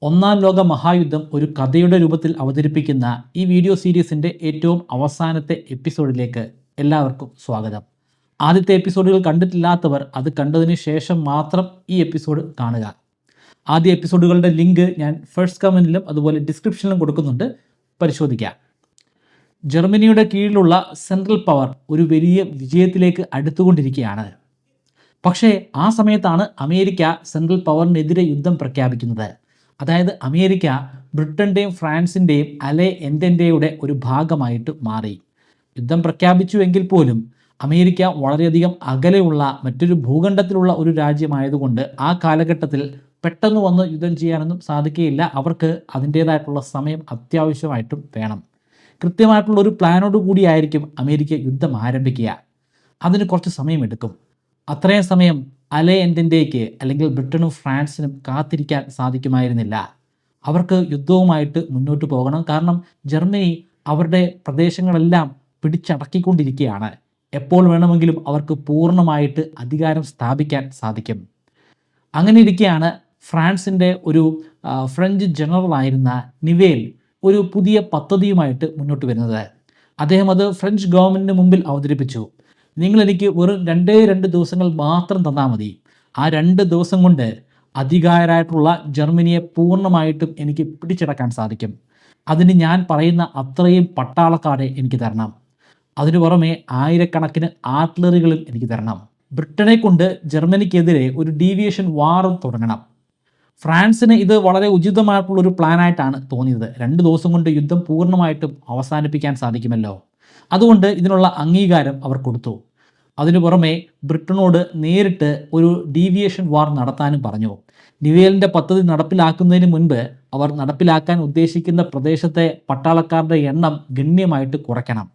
ഒന്നാം ലോക മഹായുദ്ധം ഒരു കഥയുടെ രൂപത്തിൽ അവതരിപ്പിക്കുന്ന ഈ വീഡിയോ സീരീസിൻ്റെ ഏറ്റവും അവസാനത്തെ എപ്പിസോഡിലേക്ക് എല്ലാവർക്കും സ്വാഗതം. ആദ്യത്തെ എപ്പിസോഡുകൾ കണ്ടിട്ടില്ലാത്തവർ അത് കണ്ടതിന് ശേഷം മാത്രം ഈ എപ്പിസോഡ് കാണുക. ആദ്യ എപ്പിസോഡുകളുടെ ലിങ്ക് ഞാൻ ഫസ്റ്റ് കമൻറ്റിലും അതുപോലെ ഡിസ്ക്രിപ്ഷനിലും കൊടുക്കുന്നുണ്ട്, പരിശോധിക്കാം. ജർമ്മനിയുടെ കീഴിലുള്ള സെൻട്രൽ പവർ ഒരു വലിയ വിജയത്തിലേക്ക് അടുത്തുകൊണ്ടിരിക്കുകയാണ്. പക്ഷേ ആ സമയത്താണ് അമേരിക്ക സെൻട്രൽ പവറിനെതിരെ യുദ്ധം പ്രഖ്യാപിക്കുന്നത്. അതായത് അമേരിക്ക ബ്രിട്ടൻ്റെയും ഫ്രാൻസിൻ്റെയും അലേ എൻഡൻ്റെയുടെ ഒരു ഭാഗമായിട്ട് മാറി. യുദ്ധം പ്രഖ്യാപിച്ചു എങ്കിൽ പോലും അമേരിക്ക വളരെയധികം അകലെയുള്ള മറ്റൊരു ഭൂഖണ്ഡത്തിലുള്ള ഒരു രാജ്യമായതുകൊണ്ട് ആ കാലഘട്ടത്തിൽ പെട്ടെന്ന് വന്ന് യുദ്ധം ചെയ്യാനൊന്നും സാധിക്കുകയില്ല. അവർക്ക് അതിൻ്റേതായിട്ടുള്ള സമയം അത്യാവശ്യമായിട്ടും വേണം. കൃത്യമായിട്ടുള്ള ഒരു പ്ലാനോട് കൂടിയായിരിക്കും അമേരിക്ക യുദ്ധം ആരംഭിക്കുക. അതിന് കുറച്ച് സമയമെടുക്കും. അത്രയും സമയം അലേ എൻഡൻ്റേക്ക് അല്ലെങ്കിൽ ബ്രിട്ടനും ഫ്രാൻസിനും കാത്തിരിക്കാൻ സാധിക്കുമായിരുന്നില്ല. അവർക്ക് യുദ്ധവുമായിട്ട് മുന്നോട്ട് പോകണം. കാരണം ജർമ്മനി അവരുടെ പ്രദേശങ്ങളെല്ലാം പിടിച്ചടക്കിക്കൊണ്ടിരിക്കുകയാണ്. എപ്പോൾ വേണമെങ്കിലും അവർക്ക് പൂർണ്ണമായിട്ട് അധികാരം സ്ഥാപിക്കാൻ സാധിക്കും. അങ്ങനെ ഇരിക്കെയാണ് ഫ്രാൻസിൻ്റെ ഒരു ഫ്രഞ്ച് ജനറലായിരുന്ന നിവേൽ ഒരു പുതിയ പദ്ധതിയുമായിട്ട് മുന്നോട്ട് വരുന്നത്. അദ്ദേഹം അത് ഫ്രഞ്ച് ഗവൺമെൻറ്റിന് മുമ്പിൽ അവതരിപ്പിച്ചു. നിങ്ങളെനിക്ക് വെറും 2 ദിവസങ്ങൾ മാത്രം തന്നാൽ മതി. ആ 2 ദിവസം കൊണ്ട് അധികാരായിട്ടുള്ള ജർമ്മനിയെ പൂർണ്ണമായിട്ടും എനിക്ക് പിടിച്ചടക്കാൻ സാധിക്കും. അതിന് ഞാൻ പറയുന്ന അത്രയും പട്ടാളക്കാരെ എനിക്ക് തരണം. അതിനു പുറമെ ആയിരക്കണക്കിന് ആർട്ടിലറികളും എനിക്ക് തരണം. ബ്രിട്ടനെ കൊണ്ട് ജർമ്മനിക്കെതിരെ ഒരു ഡീവിയേഷൻ വാറും തുടങ്ങണം. ഫ്രാൻസിന് ഇത് വളരെ ഉചിതമായിട്ടുള്ളൊരു പ്ലാനായിട്ടാണ് തോന്നിയത്. 2 ദിവസം കൊണ്ട് യുദ്ധം പൂർണ്ണമായിട്ടും അവസാനിപ്പിക്കാൻ സാധിക്കുമല്ലോ. അതുകൊണ്ട് ഇതിനുള്ള അംഗീകാരം അവർ കൊടുത്തു. അതിനു പുറമെ ബ്രിട്ടനോട് നേരിട്ട് ഒരു ഡീവിയേഷൻ വാർ നടത്താനും പറഞ്ഞു. നിവേലിൻ്റെ പദ്ധതി നടപ്പിലാക്കുന്നതിന് മുൻപ് അവർ നടപ്പിലാക്കാൻ ഉദ്ദേശിക്കുന്ന പ്രദേശത്തെ പട്ടാളക്കാരുടെ എണ്ണം ഗണ്യമായിട്ട് കുറയ്ക്കണം.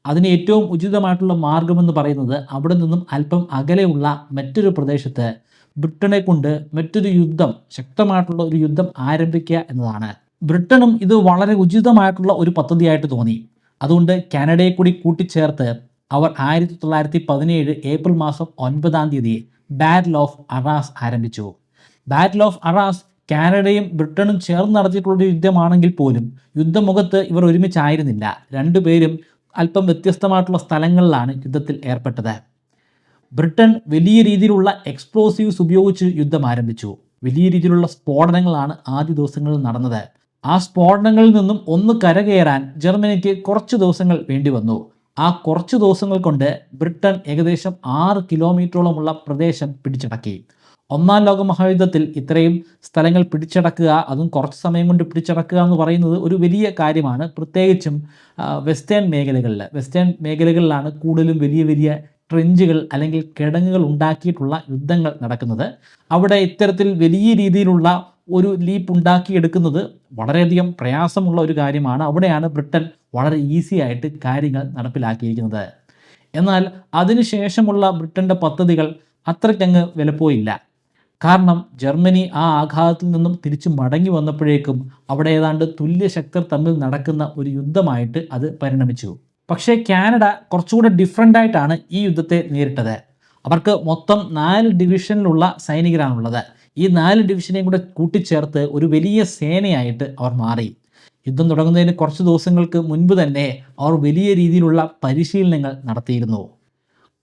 അതിന് ഏറ്റവും ഉചിതമായിട്ടുള്ള മാർഗമെന്ന് പറയുന്നത് അവിടെ നിന്നും അല്പം അകലെയുള്ള മറ്റൊരു പ്രദേശത്ത് ബ്രിട്ടനെ കൊണ്ട് മറ്റൊരു യുദ്ധം, ശക്തമായിട്ടുള്ള ഒരു യുദ്ധം ആരംഭിക്കുക എന്നതാണ്. ബ്രിട്ടനും ഇത് വളരെ ഉചിതമായിട്ടുള്ള ഒരു പദ്ധതിയായിട്ട് തോന്നി. അതുകൊണ്ട് കാനഡയെ കൂടി കൂട്ടിച്ചേർത്ത് അവർ 1917 ഏപ്രിൽ മാസം 9 ബാറ്റിൽ ഓഫ് അറാസ് ആരംഭിച്ചു. ബാറ്റിൽ ഓഫ് അറാസ് കാനഡയും ബ്രിട്ടനും ചേർന്ന് നടത്തിയിട്ടുള്ളൊരു യുദ്ധമാണെങ്കിൽ പോലും യുദ്ധമുഖത്ത് ഇവർ ഒരുമിച്ചായിരുന്നില്ല. രണ്ടുപേരും അല്പം വ്യത്യസ്തമായിട്ടുള്ള സ്ഥലങ്ങളിലാണ് യുദ്ധത്തിൽ ഏർപ്പെട്ടത്. ബ്രിട്ടൻ വലിയ രീതിയിലുള്ള എക്സ്പ്ലോസീവ്സ് ഉപയോഗിച്ച് യുദ്ധം ആരംഭിച്ചു. വലിയ രീതിയിലുള്ള സ്ഫോടനങ്ങളാണ് ആദ്യ ദിവസങ്ങളിൽ നടന്നത്. ആ സ്ഫോടനങ്ങളിൽ നിന്നും ഒന്ന് കരകയറാൻ ജർമ്മനിക്ക് കുറച്ച് ദിവസങ്ങൾ വേണ്ടി വന്നു. ആ കുറച്ച് ദിവസങ്ങൾ കൊണ്ട് ബ്രിട്ടൻ ഏകദേശം 6 കിലോമീറ്ററോളമുള്ള പ്രദേശം പിടിച്ചടക്കി. ഒന്നാം ലോക മഹായുദ്ധത്തിൽ ഇത്രയും സ്ഥലങ്ങൾ പിടിച്ചടക്കുക, അതും കുറച്ച് സമയം കൊണ്ട് പിടിച്ചടക്കുക എന്ന് പറയുന്നത് ഒരു വലിയ കാര്യമാണ്. പ്രത്യേകിച്ചും വെസ്റ്റേൺ മേഖലകളിലാണ് കൂടുതലും വലിയ വലിയ ട്രെഞ്ചുകൾ അല്ലെങ്കിൽ കിടങ്ങുകൾ ഉണ്ടാക്കിയിട്ടുള്ള യുദ്ധങ്ങൾ നടക്കുന്നത്. അവിടെ ഇത്തരത്തിൽ വലിയ രീതിയിലുള്ള ഒരു ലീപ്പ് ഉണ്ടാക്കിയെടുക്കുന്നത് വളരെയധികം പ്രയാസമുള്ള ഒരു കാര്യമാണ്. അവിടെയാണ് ബ്രിട്ടൻ വളരെ ഈസി ആയിട്ട് കാര്യങ്ങൾ നടപ്പിലാക്കിയിരിക്കുന്നത്. എന്നാൽ അതിനുശേഷമുള്ള ബ്രിട്ടൻ്റെ പദ്ധതികൾ അത്രയ്ക്കങ്ങ് വിലപ്പോയില്ല. കാരണം ജർമ്മനി ആ ആഘാതത്തിൽ നിന്നും തിരിച്ചു മടങ്ങി വന്നപ്പോഴേക്കും അവിടെ ഏതാണ്ട് തുല്യശക്തർ തമ്മിൽ നടക്കുന്ന ഒരു യുദ്ധമായിട്ട് അത് പരിണമിച്ചു. പക്ഷേ കാനഡ കുറച്ചുകൂടെ ഡിഫറൻ്റ് ആയിട്ടാണ് ഈ യുദ്ധത്തെ നേരിട്ടത്. അവർക്ക് മൊത്തം 4 ഡിവിഷനിലുള്ള സൈനികരാണുള്ളത്. ഈ 4 ഡിവിഷനെയും കൂടെ കൂട്ടിച്ചേർത്ത് ഒരു വലിയ സേനയായിട്ട് അവർ മാറി. യുദ്ധം തുടങ്ങുന്നതിന് കുറച്ച് ദിവസങ്ങൾക്ക് മുൻപ് തന്നെ അവർ വലിയ രീതിയിലുള്ള പരിശീലനങ്ങൾ നടത്തിയിരുന്നു.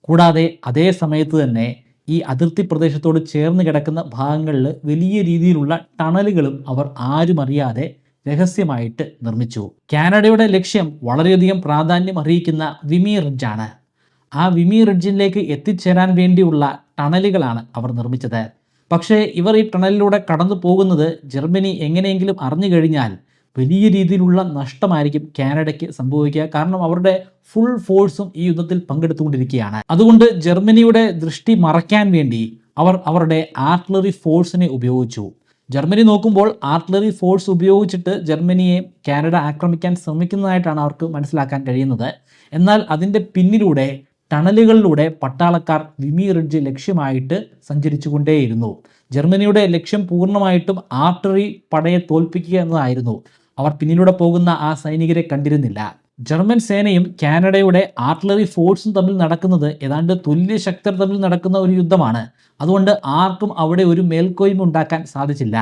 കൂടാതെ അതേ സമയത്ത് തന്നെ ഈ അതിർത്തി പ്രദേശത്തോട് ചേർന്ന് കിടക്കുന്ന ഭാഗങ്ങളിൽ വലിയ രീതിയിലുള്ള ടണലുകളും അവർ ആരും അറിയാതെ രഹസ്യമായിട്ട് നിർമ്മിച്ചു. കാനഡയുടെ ലക്ഷ്യം വളരെയധികം പ്രാധാന്യം അറിയിക്കുന്ന വിമി റിഡ്ജാണ്. ആ വിമി റിഡ്ജിലേക്ക് എത്തിച്ചേരാൻ വേണ്ടിയുള്ള ടണലുകളാണ് അവർ നിർമ്മിച്ചത്. പക്ഷേ ഇവർ ഈ ടണലിലൂടെ കടന്നു പോകുന്നത് ജർമ്മനി എങ്ങനെയെങ്കിലും അറിഞ്ഞു കഴിഞ്ഞാൽ വലിയ രീതിയിലുള്ള നഷ്ടമായിരിക്കും കാനഡയ്ക്ക് സംഭവിക്കുക. കാരണം അവരുടെ ഫുൾ ഫോഴ്സും ഈ യുദ്ധത്തിൽ പങ്കെടുത്തുകൊണ്ടിരിക്കുകയാണ്. അതുകൊണ്ട് ജർമ്മനിയുടെ ദൃഷ്ടി മറയ്ക്കാൻ വേണ്ടി അവർ അവരുടെ ആർട്ടിലറി ഫോഴ്സിനെ ഉപയോഗിച്ചു. ജർമ്മനി നോക്കുമ്പോൾ ആർട്ടിലറി ഫോഴ്സ് ഉപയോഗിച്ചിട്ട് ജർമ്മനിയെ കാനഡ ആക്രമിക്കാൻ ശ്രമിക്കുന്നതായിട്ടാണ് അവർക്ക് മനസ്സിലാക്കാൻ കഴിയുന്നത്. എന്നാൽ അതിൻ്റെ പിന്നിലൂടെ ടണലുകളിലൂടെ പട്ടാളക്കാർ വിമി റിഡ്ജ് ലക്ഷ്യമായിട്ട് സഞ്ചരിച്ചു കൊണ്ടേയിരുന്നു. ജർമ്മനിയുടെ ലക്ഷ്യം പൂർണ്ണമായിട്ടും ആർട്ടിലറി പടയെ തോൽപ്പിക്കുക എന്നതായിരുന്നു. അവർ പിന്നിലൂടെ പോകുന്ന ആ സൈനികരെ കണ്ടിരുന്നില്ല. ജർമ്മൻ സേനയും കാനഡയുടെ ആർട്ടിലറി ഫോഴ്സും തമ്മിൽ നടക്കുന്നത് ഏതാണ്ട് തുല്യശക്തർ തമ്മിൽ നടക്കുന്ന ഒരു യുദ്ധമാണ്. അതുകൊണ്ട് ആർക്കും അവിടെ ഒരു മേൽക്കോയ്മ ഉണ്ടാക്കാൻ സാധിച്ചില്ല.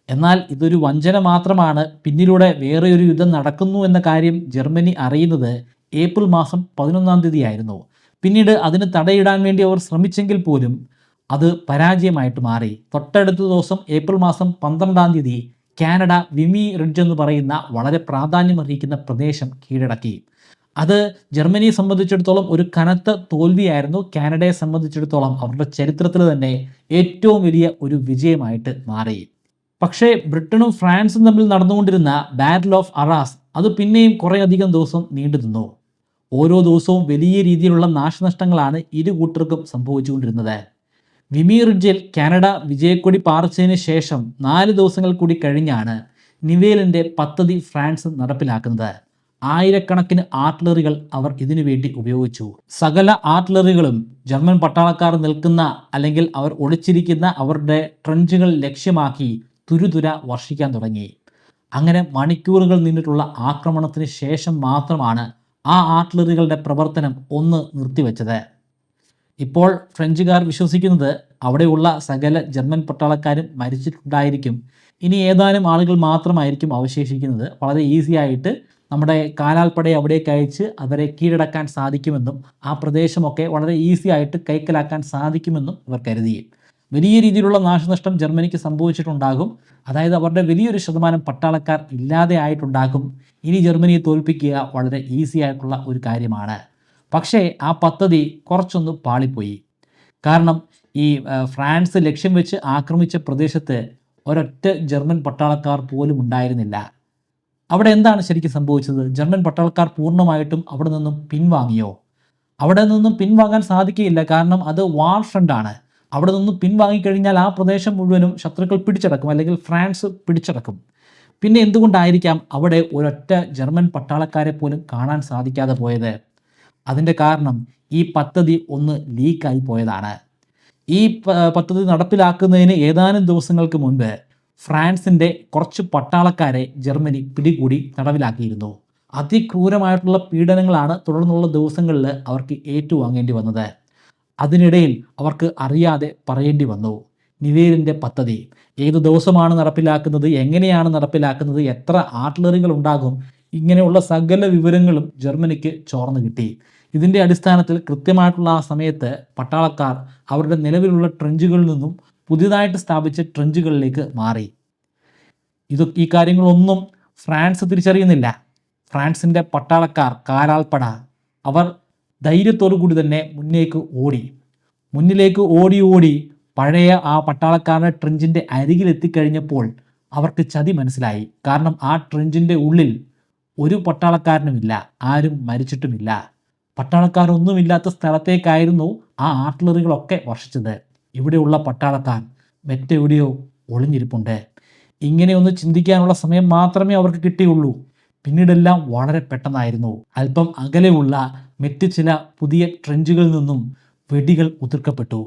എന്നാൽ ഇതൊരു വഞ്ചന മാത്രമാണ്. പിന്നിലൂടെ വേറെ ഒരു യുദ്ധം നടക്കുന്നു എന്ന കാര്യം ജർമ്മനി അറിയുന്നത് ഏപ്രിൽ മാസം 11-ാം തീയതി ആയിരുന്നു. പിന്നീട് അതിന് തടയിടാൻ വേണ്ടി അവർ ശ്രമിച്ചെങ്കിൽ പോലും അത് പരാജയമായിട്ട് മാറി. തൊട്ടടുത്ത ദിവസം ഏപ്രിൽ മാസം 12-ാം തീയതി കാനഡ വിമി റിഡ്ജ് എന്ന് പറയുന്ന വളരെ പ്രാധാന്യമർഹിക്കുന്ന പ്രദേശം കീഴടക്കി. അത് ജർമ്മനിയെ സംബന്ധിച്ചിടത്തോളം ഒരു കനത്ത തോൽവിയായിരുന്നു. കാനഡയെ സംബന്ധിച്ചിടത്തോളം അവരുടെ ചരിത്രത്തിൽ തന്നെ ഏറ്റവും വലിയ ഒരു വിജയമായിട്ട് മാറി. പക്ഷേ ബ്രിട്ടനും ഫ്രാൻസും തമ്മിൽ നടന്നുകൊണ്ടിരുന്ന ബാറ്റിൽ ഓഫ് അറാസ് അത് പിന്നെയും കുറേയധികം ദിവസം നീണ്ടു നിന്നു. ഓരോ ദിവസവും വലിയ രീതിയിലുള്ള നാശനഷ്ടങ്ങളാണ് ഇരു കൂട്ടർക്കും സംഭവിച്ചുകൊണ്ടിരുന്നത്. വിമി റിഡ്ജിൽ കാനഡ വിജയക്കൊടി പാറിച്ചതിന് ശേഷം 4 ദിവസങ്ങൾ കൂടി കഴിഞ്ഞാണ് നിവേലിൻ്റെ പദ്ധതി ഫ്രാൻസ് നടപ്പിലാക്കുന്നത്. ആയിരക്കണക്കിന് ആർട്ടിലറികൾ അവർ ഇതിനു വേണ്ടി ഉപയോഗിച്ചു. സകല ആർട്ടിലറികളും ജർമ്മൻ പട്ടാളക്കാർ നിൽക്കുന്ന അല്ലെങ്കിൽ അവർ ഒളിച്ചിരിക്കുന്ന അവരുടെ ട്രഞ്ചുകൾ ലക്ഷ്യമാക്കി തുരുതുര വർഷിക്കാൻ തുടങ്ങി. അങ്ങനെ മണിക്കൂറുകൾ നീണ്ടിട്ടുള്ള ആക്രമണത്തിന് ശേഷം മാത്രമാണ് ആ ആർട്ടിലറികളുടെ പ്രവർത്തനം ഒന്ന് നിർത്തിവെച്ചത്. ഇപ്പോൾ ഫ്രഞ്ചുകാർ വിശ്വസിക്കുന്നത് അവിടെയുള്ള സകല ജർമ്മൻ പട്ടാളക്കാരും മരിച്ചിട്ടുണ്ടായിരിക്കും. ഇനി ഏതാനും ആളുകൾ മാത്രമായിരിക്കും അവശേഷിക്കുന്നത്. വളരെ ഈസി ആയിട്ട് നമ്മുടെ കാലാൾപ്പടയെ അവിടേക്ക് അയച്ച് അവരെ കീഴടക്കാൻ സാധിക്കുമെന്നും ആ പ്രദേശമൊക്കെ വളരെ ഈസി ആയിട്ട് കൈക്കലാക്കാൻ സാധിക്കുമെന്നും ഇവർ കരുതി. വലിയ രീതിയിലുള്ള നാശനഷ്ടം ജർമ്മനിക്ക് സംഭവിച്ചിട്ടുണ്ടാകും. അതായത് അവരുടെ വലിയൊരു ശതമാനം പട്ടാളക്കാർ ഇല്ലാതെ ആയിട്ടുണ്ടാകും. ഇനി ജർമ്മനിയെ തോൽപ്പിക്കുക വളരെ ഈസി ആയിട്ടുള്ള ഒരു കാര്യമാണ്. പക്ഷേ ആ പദ്ധതി കുറച്ചൊന്ന് പാളിപ്പോയി. കാരണം ഈ ഫ്രാൻസ് ലക്ഷ്യം വെച്ച് ആക്രമിച്ച പ്രദേശത്ത് ഒരൊറ്റ ജർമ്മൻ പട്ടാളക്കാർ പോലും ഉണ്ടായിരുന്നില്ല. അവിടെ എന്താണ് ശരിക്കും സംഭവിച്ചത്? ജർമ്മൻ പട്ടാളക്കാർ പൂർണ്ണമായിട്ടും അവിടെ നിന്നും പിൻവാങ്ങിയോ? അവിടെ നിന്നും പിൻവാങ്ങാൻ സാധിക്കുകയില്ല. കാരണം അത് വാർ ഫ്രണ്ടാണ്. അവിടെ നിന്നും പിൻവാങ്ങിക്കഴിഞ്ഞാൽ ആ പ്രദേശം മുഴുവനും ശത്രുക്കൾ പിടിച്ചടക്കും, അല്ലെങ്കിൽ ഫ്രാൻസ് പിടിച്ചടക്കും. പിന്നെ എന്തുകൊണ്ടായിരിക്കാം അവിടെ ഒരൊറ്റ ജർമ്മൻ പട്ടാളക്കാരെ പോലും കാണാൻ സാധിക്കാതെ പോയത്? അതിൻ്റെ കാരണം ഈ പദ്ധതി ഒന്ന് ലീക്കായി പോയതാണ്. ഈ പദ്ധതി നടപ്പിലാക്കുന്നതിന് ഏതാനും ദിവസങ്ങൾക്ക് മുൻപ് ഫ്രാൻസിൻ്റെ കുറച്ച് പട്ടാളക്കാരെ ജർമ്മനി പിടികൂടി തടവിലാക്കിയിരുന്നു. അതിക്രൂരമായിട്ടുള്ള പീഡനങ്ങളാണ് തുടർന്നുള്ള ദിവസങ്ങളിൽ അവർക്ക് ഏറ്റുവാങ്ങേണ്ടി വന്നത്. അതിനിടയിൽ അവർക്ക് അറിയാതെ പറയേണ്ടി വന്നു, നിവേലിൻ്റെ പദ്ധതി ഏത് ദിവസമാണ് നടപ്പിലാക്കുന്നത്, എങ്ങനെയാണ് നടപ്പിലാക്കുന്നത്, എത്ര ആർട്ടിലറികൾ ഉണ്ടാകും, ഇങ്ങനെയുള്ള സകല വിവരങ്ങളും ജർമ്മനിക്ക് ചോർന്നു കിട്ടി. ഇതിൻ്റെ അടിസ്ഥാനത്തിൽ കൃത്യമായിട്ടുള്ള ആ സമയത്ത് പട്ടാളക്കാർ അവരുടെ നിലവിലുള്ള ട്രെഞ്ചുകളിൽ നിന്നും പുതിയതായിട്ട് സ്ഥാപിച്ച ട്രെഞ്ചുകളിലേക്ക് മാറി. ഈ കാര്യങ്ങളൊന്നും ഫ്രാൻസ് തിരിച്ചറിയുന്നില്ല. ഫ്രാൻസിൻ്റെ പട്ടാളക്കാർ, കാലാൾപ്പട, അവർ ധൈര്യത്തോടു കൂടി തന്നെ മുന്നിലേക്ക് ഓടി പഴയ ആ പട്ടാളക്കാരുടെ ട്രെഞ്ചിൻ്റെ അരികിലെത്തിക്കഴിഞ്ഞപ്പോൾ അവർക്ക് ചതി മനസ്സിലായി. കാരണം ആ ട്രെഞ്ചിൻ്റെ ഉള്ളിൽ ഒരു പട്ടാളക്കാരനുമില്ല, ആരും മരിച്ചിട്ടുമില്ല. പട്ടാളക്കാരൊന്നുമില്ലാത്ത സ്ഥലത്തേക്കായിരുന്നു ആ ആർട്ടിലറികളൊക്കെ വർഷിച്ചത്. ഇവിടെയുള്ള പട്ടാളക്കാർ മറ്റെവിടെയോ ഒളിഞ്ഞിരിപ്പുണ്ട്. ഇങ്ങനെയൊന്ന് ചിന്തിക്കാനുള്ള സമയം മാത്രമേ അവർക്ക് കിട്ടിയുള്ളൂ. പിന്നീടെല്ലാം വളരെ പെട്ടെന്നായിരുന്നു. അല്പം അകലെയുള്ള മറ്റ് ചില പുതിയ ട്രെഞ്ചുകളിൽ നിന്നും വെടികൾ ഉതിർക്കപ്പെട്ടു.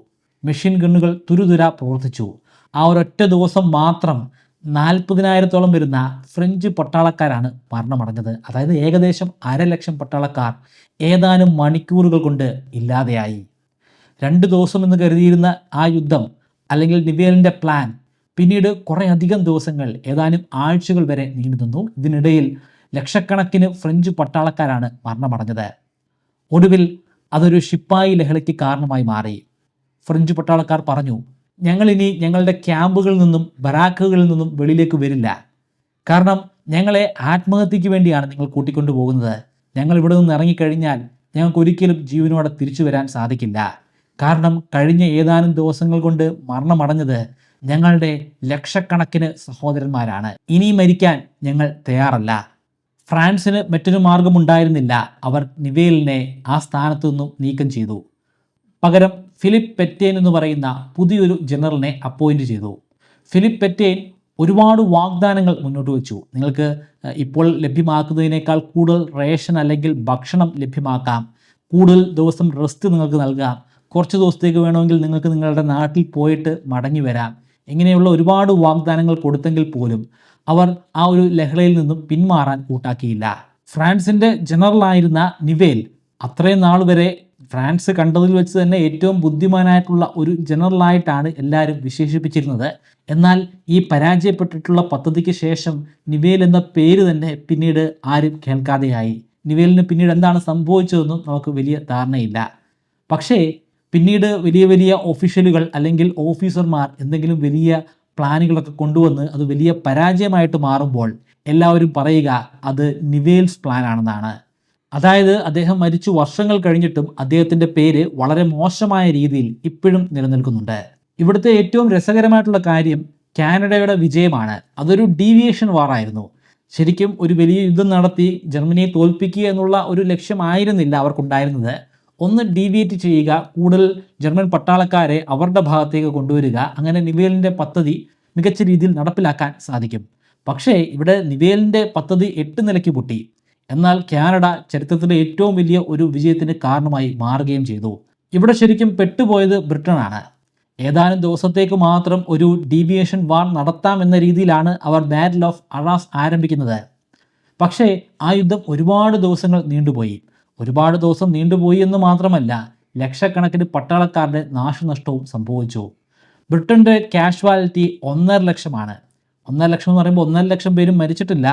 മെഷീൻ ഗണ്ണുകൾ തുരുതുര പ്രവർത്തിച്ചു. ആ ഒരൊറ്റ ദിവസം മാത്രം 40,000-ഓളം വരുന്ന ഫ്രഞ്ച് പട്ടാളക്കാരാണ് മരണമടഞ്ഞത്. അതായത് ഏകദേശം 1,00,000 പട്ടാളക്കാർ ഏതാനും മണിക്കൂറുകൾ കൊണ്ട് ഇല്ലാതെയായി. 2 ദിവസം എന്ന് കരുതിയിരുന്ന ആ യുദ്ധം, അല്ലെങ്കിൽ നിവേലിൻ്റെ പ്ലാൻ, പിന്നീട് കുറേ അധികം ദിവസങ്ങൾ, ഏതാനും ആഴ്ചകൾ വരെ നീണ്ടു നിന്നു. ഇതിനിടയിൽ ലക്ഷക്കണക്കിന് ഫ്രഞ്ച് പട്ടാളക്കാരാണ് മരണമടഞ്ഞത്. ഒടുവിൽ അതൊരു ശിപ്പായി ലഹളയ്ക്ക് കാരണമായി മാറി. ഫ്രഞ്ച് പട്ടാളക്കാർ പറഞ്ഞു, ഞങ്ങളിനി ഞങ്ങളുടെ ക്യാമ്പുകളിൽ നിന്നും ബറാക്കുകളിൽ നിന്നും വെളിയിലേക്ക് വരില്ല. കാരണം ഞങ്ങളെ ആത്മഹത്യക്ക് വേണ്ടിയാണ് നിങ്ങൾ കൂട്ടിക്കൊണ്ടു പോകുന്നത്. ഞങ്ങൾ ഇവിടെ നിന്ന് ഇറങ്ങിക്കഴിഞ്ഞാൽ ഞങ്ങൾക്ക് ഒരിക്കലും ജീവനോടെ തിരിച്ചു വരാൻ സാധിക്കില്ല. കാരണം കഴിഞ്ഞ ഏതാനും ദിവസങ്ങൾ കൊണ്ട് മരണമടഞ്ഞത് ഞങ്ങളുടെ ലക്ഷക്കണക്കിന് സഹോദരന്മാരാണ്. ഇനി മരിക്കാൻ ഞങ്ങൾ തയ്യാറല്ല. ഫ്രാൻസിന് മറ്റൊരു മാർഗമുണ്ടായിരുന്നില്ല. അവർ നിവേലിനെ ആ സ്ഥാനത്തു നിന്നും നീക്കം ചെയ്തു. പകരം ഫിലിപ്പ് പെറ്റേൻ എന്ന് പറയുന്ന പുതിയൊരു ജനറലിനെ അപ്പോയിൻറ്റ് ചെയ്തു. ഫിലിപ്പ് പെറ്റേൻ ഒരുപാട് വാഗ്ദാനങ്ങൾ മുന്നോട്ട് വെച്ചു. നിങ്ങൾക്ക് ഇപ്പോൾ ലഭ്യമാക്കുന്നതിനേക്കാൾ കൂടുതൽ റേഷൻ അല്ലെങ്കിൽ ഭക്ഷണം ലഭ്യമാക്കാം, കൂടുതൽ ദിവസം റെസ്റ്റ് നിങ്ങൾക്ക് നൽകാം, കുറച്ച് ദിവസത്തേക്ക് വേണമെങ്കിൽ നിങ്ങൾക്ക് നിങ്ങളുടെ നാട്ടിൽ പോയിട്ട് മടങ്ങി വരാം. ഇങ്ങനെയുള്ള ഒരുപാട് വാഗ്ദാനങ്ങൾ കൊടുത്തെങ്കിൽ പോലും അവർ ആ ഒരു ലഹളയിൽ നിന്നും പിന്മാറാൻ കൂട്ടാക്കിയില്ല. ഫ്രാൻസിൻ്റെ ജനറലായിരുന്ന നിവേൽ അത്രയും നാൾ വരെ ഫ്രാൻസ് കണ്ടതിൽ വെച്ച് തന്നെ ഏറ്റവും ബുദ്ധിമാനായിട്ടുള്ള ഒരു ജനറലായിട്ടാണ് എല്ലാവരും വിശേഷിപ്പിച്ചിരുന്നത്. എന്നാൽ ഈ പരാജയപ്പെട്ടിട്ടുള്ള പദ്ധതിക്ക് ശേഷം നിവേൽ എന്ന പേര് തന്നെ പിന്നീട് ആരും കേൾക്കാതെയായി. നിവേലിന് പിന്നീട് എന്താണ് സംഭവിച്ചതെന്നും നമുക്ക് വലിയ ധാരണയില്ല. പക്ഷേ പിന്നീട് വലിയ വലിയ ഒഫീഷ്യലുകൾ അല്ലെങ്കിൽ ഓഫീസർമാർ എന്തെങ്കിലും വലിയ പ്ലാനുകളൊക്കെ കൊണ്ടുവന്ന് അത് വലിയ പരാജയമായിട്ട് മാറുമ്പോൾ എല്ലാവരും പറയുക അത് നിവേൽസ് പ്ലാൻ ആണെന്നാണ്. അതായത് അദ്ദേഹം മരിച്ചു വർഷങ്ങൾ കഴിഞ്ഞിട്ടും അദ്ദേഹത്തിൻ്റെ പേര് വളരെ മോശമായ രീതിയിൽ ഇപ്പോഴും നിലനിൽക്കുന്നുണ്ട്. ഇവിടുത്തെ ഏറ്റവും രസകരമായിട്ടുള്ള കാര്യം കാനഡയുടെ വിജയമാണ്. അതൊരു ഡീവിയേഷൻ വാറായിരുന്നു. ശരിക്കും ഒരു വലിയ യുദ്ധം നടത്തി ജർമ്മനിയെ തോൽപ്പിക്കുക എന്നുള്ള ഒരു ലക്ഷ്യമായിരുന്നില്ല അവർക്കുണ്ടായിരുന്നത്. ഒന്ന് ഡീവിയേറ്റ് ചെയ്യുക, കൂടുതൽ ജർമ്മൻ പട്ടാളക്കാരെ അവരുടെ ഭാഗത്തേക്ക് കൊണ്ടുവരിക, അങ്ങനെ നിവേലിൻ്റെ പദ്ധതി മികച്ച രീതിയിൽ നടപ്പിലാക്കാൻ സാധിക്കും. പക്ഷേ ഇവിടെ നിവേലിൻ്റെ പദ്ധതി 8 നിലയ്ക്ക് പൊട്ടി. എന്നാൽ കാനഡ ചരിത്രത്തിലെ ഏറ്റവും വലിയ ഒരു വിജയത്തിന് കാരണമായി മാറുകയും ചെയ്തു. ഇവിടെ ശരിക്കും പെട്ടുപോയത് ബ്രിട്ടനാണ്. ഏതാനും ദിവസത്തേക്ക് മാത്രം ഒരു ഡീവിയേഷൻ വാർ നടത്താം എന്ന രീതിയിലാണ് അവർ ബാറ്റിൽ ഓഫ് അറാസ് ആരംഭിക്കുന്നത്. പക്ഷേ ആ യുദ്ധം ഒരുപാട് ദിവസങ്ങൾ നീണ്ടുപോയി. ഒരുപാട് ദിവസം നീണ്ടുപോയി എന്ന് മാത്രമല്ല, ലക്ഷക്കണക്കിന് പട്ടാളക്കാരുടെ നാശനഷ്ടവും സംഭവിച്ചു. ബ്രിട്ടൻ്റെ കാഷ്വാലിറ്റി 1.5 ലക്ഷമാണ്. 1.5 ലക്ഷം എന്ന് പറയുമ്പോൾ 1.5 ലക്ഷം പേരും മരിച്ചിട്ടില്ല.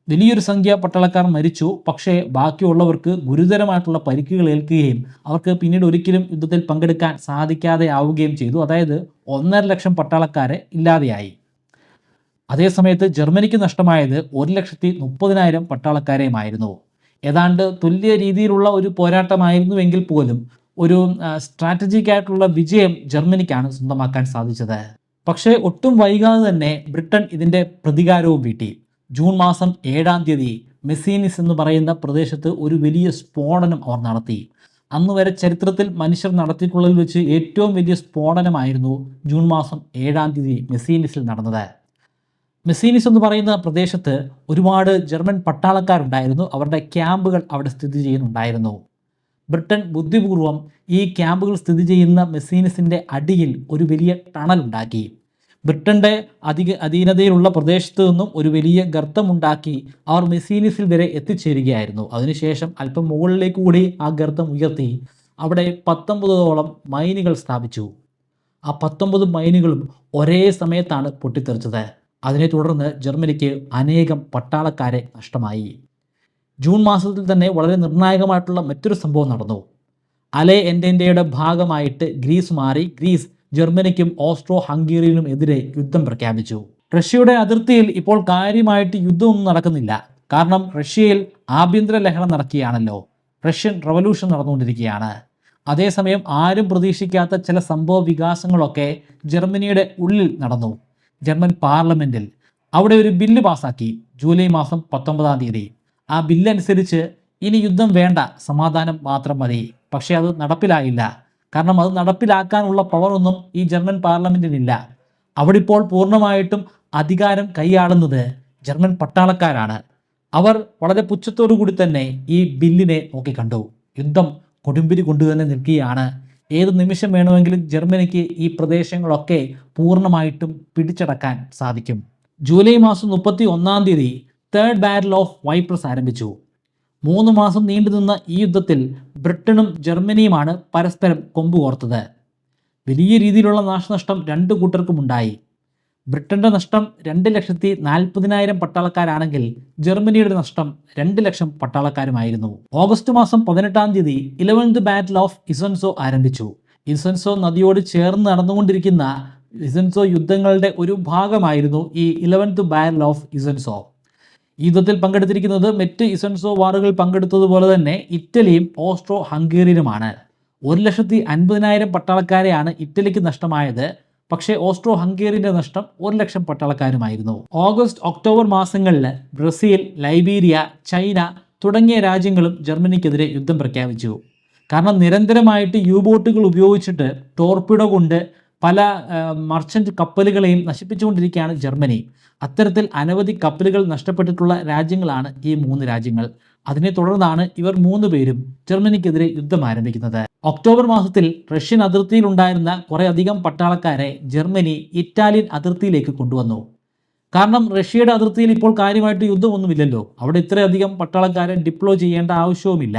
വലിയൊരു സംഖ്യ പട്ടാളക്കാർ മരിച്ചു. പക്ഷേ ബാക്കിയുള്ളവർക്ക് ഗുരുതരമായിട്ടുള്ള പരിക്കുകൾ ഏൽക്കുകയും അവർക്ക് പിന്നീട് ഒരിക്കലും യുദ്ധത്തിൽ പങ്കെടുക്കാൻ സാധിക്കാതെ ആവുകയും ചെയ്തു. അതായത് 1.5 ലക്ഷം പട്ടാളക്കാരെ ഇല്ലാതെയായി. അതേസമയത്ത് ജർമ്മനിക്ക് നഷ്ടമായത് 1,30,000 പട്ടാളക്കാരെയുമായിരുന്നു. ഏതാണ്ട് തുല്യ രീതിയിലുള്ള ഒരു പോരാട്ടമായിരുന്നുവെങ്കിൽ പോലും ഒരു സ്ട്രാറ്റജിക് ആയിട്ടുള്ള വിജയം ജർമ്മനിക്കാണ് സ്വന്തമാക്കാൻ സാധിച്ചത്. പക്ഷേ ഒട്ടും വൈകാതെ തന്നെ ബ്രിട്ടൻ ഇതിൻ്റെ പ്രതികാരവും വീട്ടി. ജൂൺ മാസം 7-ാം തീയതി മെസ്സീനിസ് എന്ന് പറയുന്ന പ്രദേശത്ത് ഒരു വലിയ സ്ഫോടനം അവർ നടത്തി. അന്ന് വരെ ചരിത്രത്തിൽ മനുഷ്യർ നടത്തിയിട്ടുള്ളതിൽ വെച്ച് ഏറ്റവും വലിയ സ്ഫോടനമായിരുന്നു ജൂൺ മാസം 7-ാം തീയതി മെസ്സീനിസിൽ നടന്നത്. മെസ്സീനിസ് എന്ന് പറയുന്ന പ്രദേശത്ത് ഒരുപാട് ജർമ്മൻ പട്ടാളക്കാരുണ്ടായിരുന്നു. അവരുടെ ക്യാമ്പുകൾ അവിടെ സ്ഥിതി ചെയ്യുന്നുണ്ടായിരുന്നു. ബ്രിട്ടൻ ബുദ്ധിപൂർവം ഈ ക്യാമ്പുകൾ സ്ഥിതി ചെയ്യുന്ന മെസ്സീനിസിൻ്റെ അടിയിൽ ഒരു വലിയ ടണൽ ഉണ്ടാക്കി. ബ്രിട്ടൻ്റെ അധീനതയിലുള്ള പ്രദേശത്ത് നിന്നും ഒരു വലിയ ഗർത്തമുണ്ടാക്കി അവർ മെസ്സീനിസിൽ വരെ എത്തിച്ചേരുകയായിരുന്നു. അതിനുശേഷം അല്പം മുകളിലേക്ക് കൂടി ആ ഗർത്തം ഉയർത്തി അവിടെ 19ഓളം മൈനുകൾ സ്ഥാപിച്ചു. ആ 19 മൈനുകളും ഒരേ സമയത്താണ് പൊട്ടിത്തെറിച്ചത്. അതിനെ തുടർന്ന് ജർമ്മനിക്ക് അനേകം പട്ടാളക്കാരെ നഷ്ടമായി. ജൂൺ മാസത്തിൽ തന്നെ വളരെ നിർണായകമായിട്ടുള്ള മറ്റൊരു സംഭവം നടന്നു. അലേ എൻഡേൻ്റെയുടെ ഭാഗമായിട്ട് ഗ്രീസ് മാറി. ഗ്രീസ് ജർമ്മനിക്കും ഓസ്ട്രോ ഹംഗേറിയനും എതിരെ യുദ്ധം പ്രഖ്യാപിച്ചു. റഷ്യയുടെ അതിർത്തിയിൽ ഇപ്പോൾ കാര്യമായിട്ട് യുദ്ധമൊന്നും നടക്കുന്നില്ല. കാരണം റഷ്യയിൽ ആഭ്യന്തര ലഹളം നടക്കുകയാണല്ലോ. റഷ്യൻ റവല്യൂഷൻ നടന്നുകൊണ്ടിരിക്കുകയാണ്. അതേസമയം ആരും പ്രതീക്ഷിക്കാത്ത ചില സംഭവ വികാസങ്ങളൊക്കെ ജർമ്മനിയുടെ ഉള്ളിൽ നടന്നു. ജർമ്മൻ പാർലമെൻറ്റിൽ അവിടെ ഒരു ബില്ല് പാസാക്കി ജൂലൈ മാസം 19-ാം തീയതി. ആ ബില്ലനുസരിച്ച് ഇനി യുദ്ധം വേണ്ട, സമാധാനം മാത്രം മതി. പക്ഷേ അത് നടപ്പിലായില്ല. കാരണം അത് നടപ്പിലാക്കാനുള്ള പവറൊന്നും ഈ ജർമ്മൻ പാർലമെൻറ്റിനില്ല. അവിടെ ഇപ്പോൾ പൂർണ്ണമായിട്ടും അധികാരം കൈയാളുന്നത് ജർമ്മൻ പട്ടാളക്കാരാണ്. അവർ വളരെ പുച്ഛത്തോടു കൂടി തന്നെ ഈ ബില്ലിനെ നോക്കിക്കണ്ടു. യുദ്ധം കൊടുമ്പിരി കൊണ്ടുതന്നെ നിൽക്കുകയാണ്. ഏത് നിമിഷം വേണമെങ്കിലും ജർമ്മനിക്ക് ഈ പ്രദേശങ്ങളൊക്കെ പൂർണ്ണമായിട്ടും പിടിച്ചടക്കാൻ സാധിക്കും. ജൂലൈ മാസം 31-ാം തീയതി തേർഡ് ബാറ്റിൽ ഓഫ് വൈപ്രസ് ആരംഭിച്ചു. 3 മാസം നീണ്ടുനിന്ന ഈ യുദ്ധത്തിൽ ബ്രിട്ടനും ജർമ്മനിയുമാണ് പരസ്പരം കൊമ്പുകോർത്തത്. വലിയ രീതിയിലുള്ള നാശനഷ്ടം 2 കൂട്ടർക്കും ഉണ്ടായി. ബ്രിട്ടൻ്റെ നഷ്ടം 2,40,000 പട്ടാളക്കാരാണെങ്കിൽ ജർമ്മനിയുടെ നഷ്ടം 2 ലക്ഷം പട്ടാളക്കാരുമായിരുന്നു. ഓഗസ്റ്റ് മാസം 18-ാം തീയതി 11th ബാറ്റിൽ ഓഫ് ഇസൻസോ ആരംഭിച്ചു. ഇസൻസോ നദിയോട് ചേർന്ന് നടന്നുകൊണ്ടിരിക്കുന്ന ഇസൻസോ യുദ്ധങ്ങളുടെ ഒരു ഭാഗമായിരുന്നു ഈ 11th ബാറ്റിൽ ഓഫ് ഇസൻസോ. ഈ യുദ്ധത്തിൽ പങ്കെടുത്തിരിക്കുന്നത് മറ്റ് ഇസൻസോ വാറുകൾ പങ്കെടുത്തതുപോലെ തന്നെ ഇറ്റലിയും ഓസ്ട്രോ ഹംഗേറിയനുമാണ്. 1,50,000 പട്ടാളക്കാരെയാണ് ഇറ്റലിക്ക് നഷ്ടമായത്. പക്ഷേ ഓസ്ട്രോ ഹംഗേറിയൻ്റെ നഷ്ടം 1 ലക്ഷം പട്ടാളക്കാരുമായിരുന്നു. ഓഗസ്റ്റ് ഒക്ടോബർ മാസങ്ങളിൽ ബ്രസീൽ, ലൈബീരിയ, ചൈന തുടങ്ങിയ രാജ്യങ്ങളും ജർമ്മനിക്കെതിരെ യുദ്ധം പ്രഖ്യാപിച്ചു. കാരണം നിരന്തരമായിട്ട് യു-ബോട്ടുകൾ ഉപയോഗിച്ചിട്ട് ടോർപിഡോ കൊണ്ട് പല മർച്ചൻ്റ് കപ്പലുകളെയും നശിപ്പിച്ചുകൊണ്ടിരിക്കുകയാണ് ജർമ്മനി. അത്തരത്തിൽ അനവധി കപ്പലുകൾ നഷ്ടപ്പെട്ടിട്ടുള്ള രാജ്യങ്ങളാണ് ഈ 3 രാജ്യങ്ങൾ. അതിനെ തുടർന്നാണ് ഇവർ 3 പേരും ജർമ്മനിക്കെതിരെ യുദ്ധം ആരംഭിക്കുന്നത്. ഒക്ടോബർ മാസത്തിൽ റഷ്യൻ അതിർത്തിയിൽ ഉണ്ടായിരുന്ന കുറേ അധികം പട്ടാളക്കാരെ ജർമ്മനി ഇറ്റാലിയൻ അതിർത്തിയിലേക്ക് കൊണ്ടുവന്നു. കാരണം റഷ്യയുടെ അതിർത്തിയിൽ ഇപ്പോൾ കാര്യമായിട്ട് യുദ്ധമൊന്നുമില്ലല്ലോ. അവിടെ ഇത്രയധികം പട്ടാളക്കാരെ ഡിപ്ലോയ് ചെയ്യേണ്ട ആവശ്യവുമില്ല.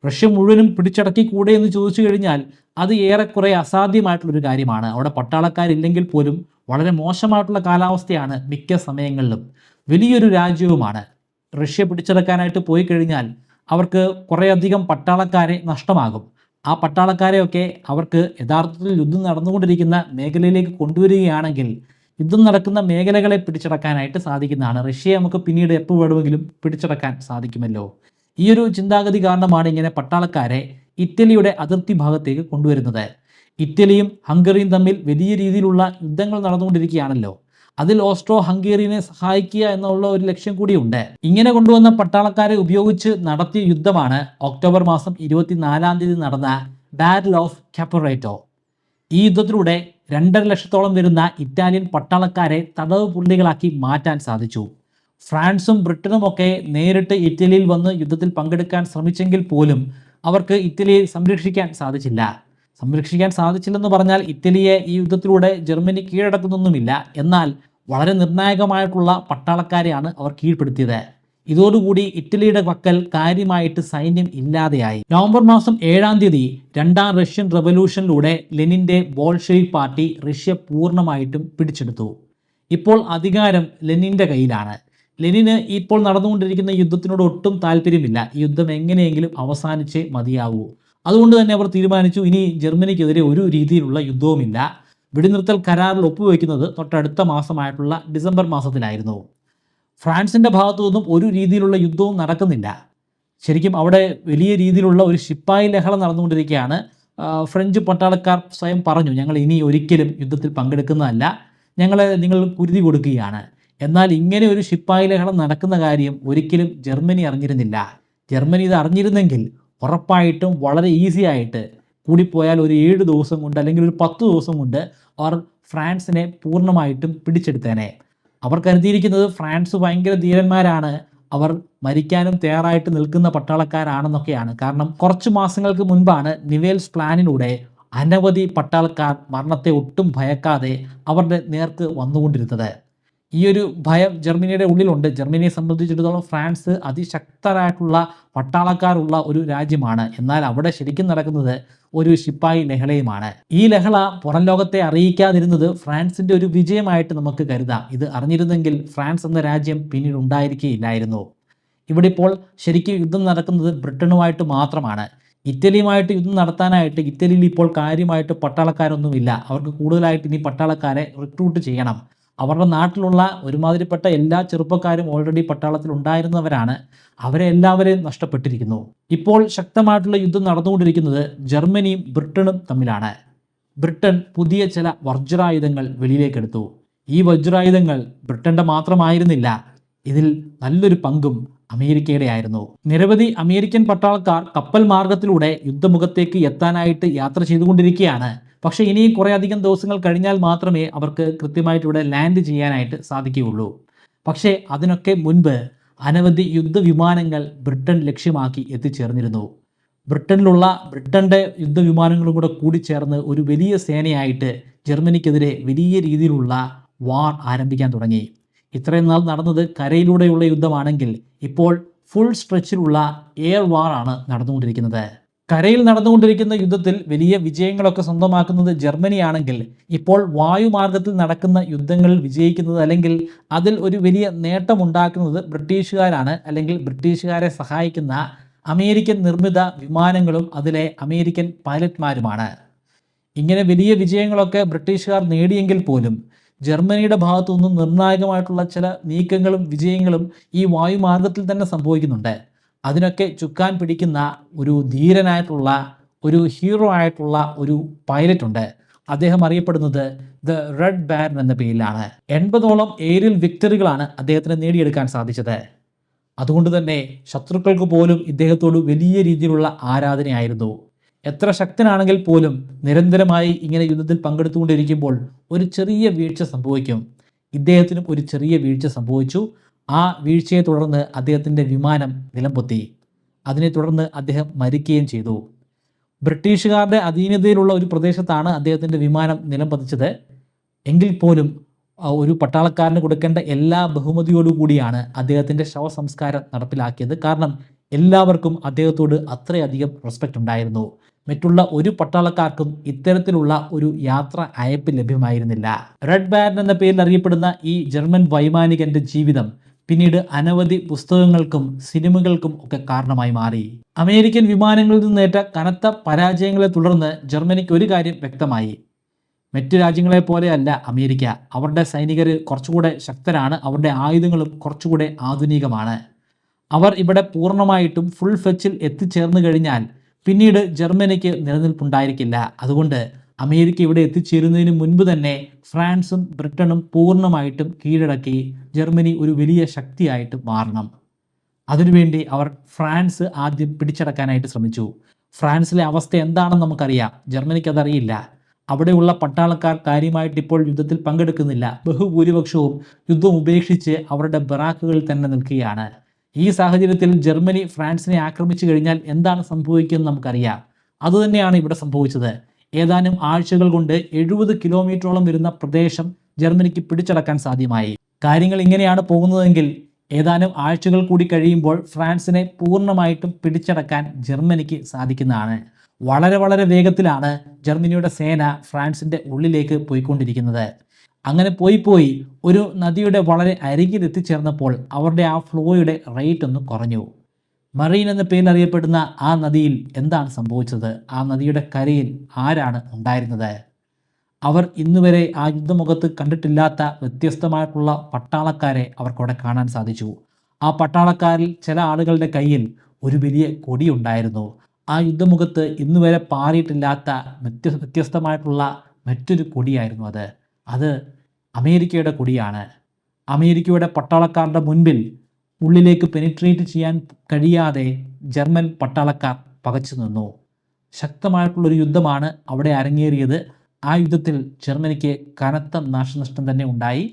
റഷ്യ മുഴുവനും പിടിച്ചടക്കി കൂടെ എന്ന് ചോദിച്ചു കഴിഞ്ഞാൽ അത് ഏറെക്കുറെ അസാധ്യമായിട്ടുള്ളൊരു കാര്യമാണ്. അവിടെ പട്ടാളക്കാരില്ലെങ്കിൽ പോലും വളരെ മോശമായിട്ടുള്ള കാലാവസ്ഥയാണ് മിക്ക സമയങ്ങളിലും. വലിയൊരു രാജ്യവുമാണ്. റഷ്യ പിടിച്ചടക്കാനായിട്ട് പോയി കഴിഞ്ഞാൽ അവർക്ക് കുറേയധികം പട്ടാളക്കാരെ നഷ്ടമാകും. ആ പട്ടാളക്കാരെയൊക്കെ അവർക്ക് യഥാർത്ഥത്തിൽ യുദ്ധം നടന്നുകൊണ്ടിരിക്കുന്ന മേഖലയിലേക്ക് കൊണ്ടുവരികയാണെങ്കിൽ യുദ്ധം നടക്കുന്ന മേഖലകളെ പിടിച്ചടക്കാനായിട്ട് സാധിക്കുന്നതാണ്. റഷ്യയെ നമുക്ക് പിന്നീട് എപ്പോൾ വേണമെങ്കിലും പിടിച്ചടക്കാൻ സാധിക്കുമല്ലോ. ഈ ഒരു ചിന്താഗതി കാരണമാണ് ഇങ്ങനെ പട്ടാളക്കാരെ ഇറ്റലിയുടെ അതിർത്തി ഭാഗത്തേക്ക് കൊണ്ടുവരുന്നത്. ഇറ്റലിയും ഹംഗറിയും തമ്മിൽ വലിയ രീതിയിലുള്ള യുദ്ധങ്ങൾ നടന്നുകൊണ്ടിരിക്കുകയാണല്ലോ. അതിൽ ഓസ്ട്രോ ഹംഗേറിയനെ സഹായിക്കുക എന്നുള്ള ഒരു ലക്ഷ്യം കൂടിയുണ്ട്. ഇങ്ങനെ കൊണ്ടുവന്ന പട്ടാളക്കാരെ ഉപയോഗിച്ച് നടത്തിയ യുദ്ധമാണ് ഒക്ടോബർ മാസം 24-ാം തീയതി നടന്ന ബാറ്റിൽ ഓഫ് കാപ്പറേറ്റോ. ഈ യുദ്ധത്തിലൂടെ 2.5 ലക്ഷത്തോളം വരുന്ന ഇറ്റാലിയൻ പട്ടാളക്കാരെ തടവ് പുള്ളികളാക്കി മാറ്റാൻ സാധിച്ചു. ഫ്രാൻസും ബ്രിട്ടനും ഒക്കെ നേരിട്ട് ഇറ്റലിയിൽ വന്ന് യുദ്ധത്തിൽ പങ്കെടുക്കാൻ ശ്രമിച്ചെങ്കിൽ പോലും അവർക്ക് ഇറ്റലിയെ സംരക്ഷിക്കാൻ സാധിച്ചില്ലെന്ന് പറഞ്ഞാൽ ഇറ്റലിയെ ഈ യുദ്ധത്തിലൂടെ ജർമ്മനി കീഴടക്കുന്നൊന്നുമില്ല. എന്നാൽ വളരെ നിർണായകമായിട്ടുള്ള പട്ടാളക്കാരെയാണ് അവർ കീഴ്പ്പെടുത്തിയത്. ഇതോടുകൂടി ഇറ്റലിയുടെ പക്കൽ കാര്യമായിട്ട് സൈന്യം ഇല്ലാതെയായി. നവംബർ മാസം 7-ാം തീയതി 2ാം റഷ്യൻ റവല്യൂഷനിലൂടെ ലെനിൻ്റെ ബോൾഷെവിക് പാർട്ടി റഷ്യ പൂർണ്ണമായിട്ടും പിടിച്ചെടുത്തു. ഇപ്പോൾ അധികാരം ലെനിൻ്റെ കയ്യിലാണ്. ലെനിന് ഇപ്പോൾ നടന്നുകൊണ്ടിരിക്കുന്ന യുദ്ധത്തിനോട് ഒട്ടും താല്പര്യമില്ല. ഈ യുദ്ധം എങ്ങനെയെങ്കിലും അവസാനിച്ചേ മതിയാവൂ. അതുകൊണ്ട് തന്നെ അവർ തീരുമാനിച്ചു, ഇനി ജർമ്മനിക്കെതിരെ ഒരു രീതിയിലുള്ള യുദ്ധവുമില്ല. വെടിനിർത്തൽ കരാറിൽ ഒപ്പുവെക്കുന്നത് തൊട്ടടുത്ത മാസമായിട്ടുള്ള ഡിസംബർ മാസത്തിലായിരുന്നു. ഫ്രാൻസിൻ്റെ ഭാഗത്തു നിന്നും ഒരു രീതിയിലുള്ള യുദ്ധവും നടക്കുന്നില്ല. ശരിക്കും അവിടെ വലിയ രീതിയിലുള്ള ഒരു ശിപ്പായി ലഹള നടന്നുകൊണ്ടിരിക്കുകയാണ്. ഫ്രഞ്ച് പട്ടാളക്കാർ സ്വയം പറഞ്ഞു, ഞങ്ങൾ ഇനി ഒരിക്കലും യുദ്ധത്തിൽ പങ്കെടുക്കുന്നതല്ല, നിങ്ങൾ കുരുതി കൊടുക്കുകയാണ്. എന്നാൽ ഇങ്ങനെ ഒരു ശിപ്പായി ലഹള നടക്കുന്ന കാര്യം ഒരിക്കലും ജർമ്മനി അറിഞ്ഞിരുന്നില്ല. ജർമ്മനി ഇത് അറിഞ്ഞിരുന്നെങ്കിൽ ഉറപ്പായിട്ടും വളരെ ഈസി ആയിട്ട് കൂടിപ്പോയാൽ ഒരു 7 ദിവസം കൊണ്ട് അല്ലെങ്കിൽ ഒരു 10 ദിവസം കൊണ്ട് അവർ ഫ്രാൻസിനെ പൂർണ്ണമായിട്ടും പിടിച്ചെടുത്തേനെ. അവർ കരുതിയിരിക്കുന്നത് ഫ്രാൻസ് ഭയങ്കര ധീരന്മാരാണ്, അവർ മരിക്കാനും തയ്യാറായിട്ട് നിൽക്കുന്ന പട്ടാളക്കാരാണെന്നൊക്കെയാണ്. കാരണം കുറച്ച് മാസങ്ങൾക്ക് മുൻപാണ് നിവേൽസ് പ്ലാനിലൂടെ അനവധി പട്ടാളക്കാർ മരണത്തെ ഒട്ടും ഭയക്കാതെ അവരുടെ നേർക്ക് വന്നുകൊണ്ടിരുന്നത്. ഈ ഒരു ഭയം ജർമ്മനിയുടെ ഉള്ളിലുണ്ട്. ജർമ്മനിയെ സംബന്ധിച്ചിടത്തോളം ഫ്രാൻസ് അതിശക്തരായിട്ടുള്ള പട്ടാളക്കാരുള്ള ഒരു രാജ്യമാണ്. എന്നാൽ അവിടെ ശരിക്കും നടക്കുന്നത് ഒരു ശിപ്പായി ലഹളയുമാണ്. ഈ ലഹള പുറം ലോകത്തെ അറിയിക്കാതിരുന്നത് ഫ്രാൻസിൻ്റെ ഒരു വിജയമായിട്ട് നമുക്ക് കരുതാം. ഇത് അറിഞ്ഞിരുന്നെങ്കിൽ ഫ്രാൻസ് എന്ന രാജ്യം പിന്നീട് ഉണ്ടായിരിക്കുകയില്ലായിരുന്നു. ഇവിടെ ഇപ്പോൾ ശരിക്കും യുദ്ധം നടക്കുന്നത് ബ്രിട്ടനുമായിട്ട് മാത്രമാണ്. ഇറ്റലിയുമായിട്ട് യുദ്ധം നടത്താനായിട്ട് ഇറ്റലിയിൽ ഇപ്പോൾ കാര്യമായിട്ട് പട്ടാളക്കാരൊന്നുമില്ല. അവർക്ക് കൂടുതലായിട്ട് ഇനി പട്ടാളക്കാരെ റിക്രൂട്ട് ചെയ്യണം. അവരുടെ നാട്ടിലുള്ള ഒരുമാതിരിപ്പെട്ട എല്ലാ ചെറുപ്പക്കാരും ഓൾറെഡി പട്ടാളത്തിൽ ഉണ്ടായിരുന്നവരാണ്. അവരെ എല്ലാവരെയും നഷ്ടപ്പെട്ടിരിക്കുന്നു. ഇപ്പോൾ ശക്തമായിട്ടുള്ള യുദ്ധം നടന്നുകൊണ്ടിരിക്കുന്നത് ജർമ്മനിയും ബ്രിട്ടനും തമ്മിലാണ്. ബ്രിട്ടൻ പുതിയ ചില വജ്രായുധങ്ങൾ വെളിയിലേക്കെടുത്തു. ഈ വജ്രായുധങ്ങൾ ബ്രിട്ടൻ്റെ മാത്രമായിരുന്നില്ല, ഇതിൽ നല്ലൊരു പങ്കും അമേരിക്കയുടെ ആയിരുന്നു. നിരവധി അമേരിക്കൻ പട്ടാളക്കാർ കപ്പൽ മാർഗത്തിലൂടെ യുദ്ധമുഖത്തേക്ക് എത്താനായിട്ട് യാത്ര ചെയ്തുകൊണ്ടിരിക്കുകയാണ്. പക്ഷേ ഇനിയും കുറേ അധികം ദിവസങ്ങൾ കഴിഞ്ഞാൽ മാത്രമേ അവർക്ക് കൃത്യമായിട്ട് ഇവിടെ ലാൻഡ് ചെയ്യാനായിട്ട് സാധിക്കുകയുള്ളൂ. പക്ഷേ അതിനൊക്കെ മുൻപ് അനവധി യുദ്ധവിമാനങ്ങൾ ബ്രിട്ടൻ ലക്ഷ്യമാക്കി എത്തിച്ചേർന്നിരുന്നു. ബ്രിട്ടൻ്റെ യുദ്ധവിമാനങ്ങളും കൂടെ കൂടിച്ചേർന്ന് ഒരു വലിയ സേനയായിട്ട് ജർമ്മനിക്കെതിരെ വലിയ രീതിയിലുള്ള വാർ ആരംഭിക്കാൻ തുടങ്ങി. ഇത്രയും നാൾ നടന്നത് കരയിലൂടെയുള്ള യുദ്ധമാണെങ്കിൽ ഇപ്പോൾ ഫുൾ സ്ട്രെച്ചിലുള്ള എയർ വാർ ആണ് നടന്നുകൊണ്ടിരിക്കുന്നത്. കരയിൽ നടന്നുകൊണ്ടിരിക്കുന്ന യുദ്ധത്തിൽ വലിയ വിജയങ്ങളൊക്കെ സ്വന്തമാക്കുന്നത് ജർമ്മനിയാണെങ്കിൽ ഇപ്പോൾ വായുമാർഗത്തിൽ നടക്കുന്ന യുദ്ധങ്ങളിൽ വിജയിക്കുന്നത് അല്ലെങ്കിൽ അതിൽ ഒരു വലിയ നേട്ടമുണ്ടാക്കുന്നത് ബ്രിട്ടീഷുകാരാണ്. അല്ലെങ്കിൽ ബ്രിട്ടീഷുകാരെ സഹായിക്കുന്ന അമേരിക്കൻ നിർമ്മിത വിമാനങ്ങളും അതിലെ അമേരിക്കൻ പൈലറ്റ്മാരുമാണ്. ഇങ്ങനെ വലിയ വിജയങ്ങളൊക്കെ ബ്രിട്ടീഷുകാർ നേടിയെങ്കിൽ പോലും ജർമ്മനിയുടെ ഭാഗത്തു നിന്നും നിർണായകമായിട്ടുള്ള ചില നീക്കങ്ങളും വിജയങ്ങളും ഈ വായുമാർഗത്തിൽ തന്നെ സംഭവിക്കുന്നുണ്ട്. അതിനൊക്കെ ചുക്കാൻ പിടിക്കുന്ന ഒരു ധീരനായിട്ടുള്ള ഒരു ഹീറോ ആയിട്ടുള്ള ഒരു പൈലറ്റ് ഉണ്ട്. അദ്ദേഹം അറിയപ്പെടുന്നത് ദ റെഡ് ബാരൻ എന്ന പേരിലാണ്. 80ഓളം ഏരിയൽ വിക്ടറികളാണ് അദ്ദേഹത്തിന് നേടിയെടുക്കാൻ സാധിച്ചത്. അതുകൊണ്ട് തന്നെ ശത്രുക്കൾക്ക് പോലും ഇദ്ദേഹത്തോട് വലിയ രീതിയിലുള്ള ആരാധനയായിരുന്നു. എത്ര ശക്തനാണെങ്കിൽ പോലും നിരന്തരമായി ഇങ്ങനെ യുദ്ധത്തിൽ പങ്കെടുത്തുകൊണ്ടിരിക്കുമ്പോൾ ഒരു ചെറിയ വീഴ്ച സംഭവിക്കും. ഇദ്ദേഹത്തിനും ഒരു ചെറിയ വീഴ്ച സംഭവിച്ചു. ആ വീഴ്ചയെ തുടർന്ന് അദ്ദേഹത്തിൻ്റെ വിമാനം നിലംപൊത്തി. അതിനെ തുടർന്ന് അദ്ദേഹം മരിക്കുകയും ചെയ്തു. ബ്രിട്ടീഷുകാരുടെ അധീനതയിലുള്ള ഒരു പ്രദേശത്താണ് അദ്ദേഹത്തിൻ്റെ വിമാനം നിലംപതിച്ചത്. എങ്കിൽ പോലും ഒരു പട്ടാളക്കാരന് കൊടുക്കേണ്ട എല്ലാ ബഹുമതിയോടുകൂടിയാണ് അദ്ദേഹത്തിൻ്റെ ശവസംസ്കാരം നടപ്പിലാക്കിയത്. കാരണം എല്ലാവർക്കും അദ്ദേഹത്തോട് അത്രയധികം റെസ്പെക്റ്റ് ഉണ്ടായിരുന്നു. മറ്റുള്ള ഒരു പട്ടാളക്കാർക്കും ഇത്തരത്തിലുള്ള ഒരു യാത്ര അയപ്പ് ലഭ്യമായിരുന്നില്ല. റെഡ് ബാരൻ എന്ന പേരിൽ അറിയപ്പെടുന്ന ഈ ജർമ്മൻ വൈമാനികന്റെ ജീവിതം പിന്നീട് അനവധി പുസ്തകങ്ങൾക്കും സിനിമകൾക്കും ഒക്കെ കാരണമായി മാറി. അമേരിക്കൻ വിമാനങ്ങളിൽ നിന്നേറ്റ കനത്ത പരാജയങ്ങളെ തുടർന്ന് ജർമ്മനിക്ക് ഒരു കാര്യം വ്യക്തമായി. മറ്റു രാജ്യങ്ങളെ പോലെയല്ല അമേരിക്ക. അവരുടെ സൈനികർ കുറച്ചുകൂടെ ശക്തരാണ്, അവരുടെ ആയുധങ്ങളും കുറച്ചുകൂടെ ആധുനികമാണ്. അവർ ഇവിടെ പൂർണ്ണമായിട്ടും ഫുൾ ഫെച്ചിൽ എത്തിച്ചേർന്നു കഴിഞ്ഞാൽ പിന്നീട് ജർമ്മനിക്ക് നിലനിൽപ്പുണ്ടായിരിക്കില്ല. അതുകൊണ്ട് അമേരിക്ക ഇവിടെ എത്തിച്ചേരുന്നതിന് മുൻപ് തന്നെ ഫ്രാൻസും ബ്രിട്ടനും പൂർണ്ണമായിട്ടും കീഴടക്കി ജർമ്മനി ഒരു വലിയ ശക്തിയായിട്ട് മാറണം. അതിനുവേണ്ടി അവർ ഫ്രാൻസ് ആദ്യം പിടിച്ചടക്കാനായിട്ട് ശ്രമിച്ചു. ഫ്രാൻസിലെ അവസ്ഥ എന്താണെന്ന് നമുക്കറിയാം, ജർമ്മനിക്ക് അതറിയില്ല. അവിടെയുള്ള പട്ടാളക്കാർ കാര്യമായിട്ട് ഇപ്പോൾ യുദ്ധത്തിൽ പങ്കെടുക്കുന്നില്ല. ബഹുഭൂരിപക്ഷവും യുദ്ധം ഉപേക്ഷിച്ച് അവരുടെ ബറാക്കുകളിൽ തന്നെ നിൽക്കുകയാണ്. ഈ സാഹചര്യത്തിൽ ജർമ്മനി ഫ്രാൻസിനെ ആക്രമിച്ചു കഴിഞ്ഞാൽ എന്താണ് സംഭവിക്കുന്നത് നമുക്കറിയാം. അതുതന്നെയാണ് ഇവിടെ സംഭവിച്ചത്. ഏതാനും ആഴ്ചകൾ കൊണ്ട് 70 കിലോമീറ്ററോളം വരുന്ന പ്രദേശം ജർമ്മനിക്ക് പിടിച്ചടക്കാൻ സാധ്യമായി. കാര്യങ്ങൾ ഇങ്ങനെയാണ് പോകുന്നതെങ്കിൽ ഏതാനും ആഴ്ചകൾ കൂടി കഴിയുമ്പോൾ ഫ്രാൻസിനെ പൂർണ്ണമായിട്ടും പിടിച്ചടക്കാൻ ജർമ്മനിക്ക് സാധിക്കുന്നതാണ്. വളരെ വളരെ വേഗത്തിലാണ് ജർമ്മനിയുടെ സേന ഫ്രാൻസിൻ്റെ ഉള്ളിലേക്ക് പോയിക്കൊണ്ടിരിക്കുന്നത്. അങ്ങനെ പോയി ഒരു നദിയുടെ വളരെ അരികിൽ എത്തിച്ചേർന്നപ്പോൾ അവരുടെ ആ ഫ്ലോയുടെ റേറ്റ് ഒന്ന് കുറഞ്ഞു. മറീൻ എന്ന പേരിൽ അറിയപ്പെടുന്ന ആ നദിയിൽ എന്താണ് സംഭവിച്ചത്? ആ നദിയുടെ കരയിൽ ആരാണ് ഉണ്ടായിരുന്നത്? അവർ ഇന്നുവരെ ആ യുദ്ധമുഖത്ത് കണ്ടിട്ടില്ലാത്ത വ്യത്യസ്തമായിട്ടുള്ള പട്ടാളക്കാരെ അവർക്കവിടെ കാണാൻ സാധിച്ചു. ആ പട്ടാളക്കാരിൽ ചില ആളുകളുടെ കയ്യിൽ ഒരു വലിയ കൊടിയുണ്ടായിരുന്നു. ആ യുദ്ധമുഖത്ത് ഇന്നുവരെ പാറിയിട്ടില്ലാത്ത വ്യത്യസ്തമായിട്ടുള്ള മറ്റൊരു കൊടിയായിരുന്നു അത്. അത് അമേരിക്കയുടെ കൊടിയാണ്. അമേരിക്കയുടെ പട്ടാളക്കാരുടെ മുൻപിൽ ഉള്ളിലേക്ക് പെനിട്രേറ്റ് ചെയ്യാൻ കഴിയാതെ ജർമ്മൻ പട്ടാളക്കാർ പകച്ചു നിന്നു. ശക്തമായിട്ടുള്ളൊരു യുദ്ധമാണ് അവിടെ അരങ്ങേറിയത്. ആ യുദ്ധത്തിൽ ജർമ്മനിക്ക് കനത്ത നാശനഷ്ടം തന്നെ ഉണ്ടായി.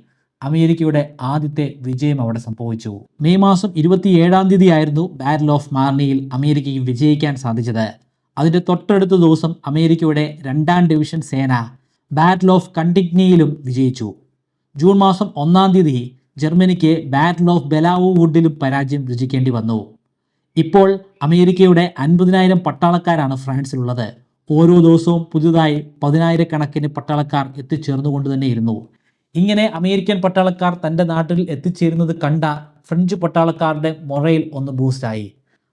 അമേരിക്കയുടെ ആദ്യത്തെ വിജയം അവിടെ സംഭവിച്ചു. മെയ് മാസം 27-ാം തീയതി ആയിരുന്നു ബാറ്റിൽ ഓഫ് മാർണിയിൽ അമേരിക്കയ്ക്ക് വിജയിക്കാൻ സാധിച്ചത്. അതിൻ്റെ തൊട്ടടുത്ത ദിവസം അമേരിക്കയുടെ 2ാം ഡിവിഷൻ സേന ബാറ്റിൽ ഓഫ് കണ്ടിഗ്നിയിലും വിജയിച്ചു. ജൂൺ മാസം 1-ാം തീയതി ജർമ്മനിക്ക് ബാറ്റിൽ ഓഫ് ബെലാവു വുഡിലും പരാജയം രുചിക്കേണ്ടി വന്നു. ഇപ്പോൾ അമേരിക്കയുടെ 50,000 പട്ടാളക്കാരാണ് ഫ്രാൻസിലുള്ളത്. ഓരോ ദിവസവും പുതുതായി 10,000-കണക്കിന് പട്ടാളക്കാർ എത്തിച്ചേർന്നുകൊണ്ട് തന്നെയിരുന്നു. ഇങ്ങനെ അമേരിക്കൻ പട്ടാളക്കാർ തൻ്റെ നാട്ടിൽ എത്തിച്ചേരുന്നത് കണ്ട ഫ്രഞ്ച് പട്ടാളക്കാരുടെ മൊറയിൽ ഒന്ന് ബൂസ്റ്റായി.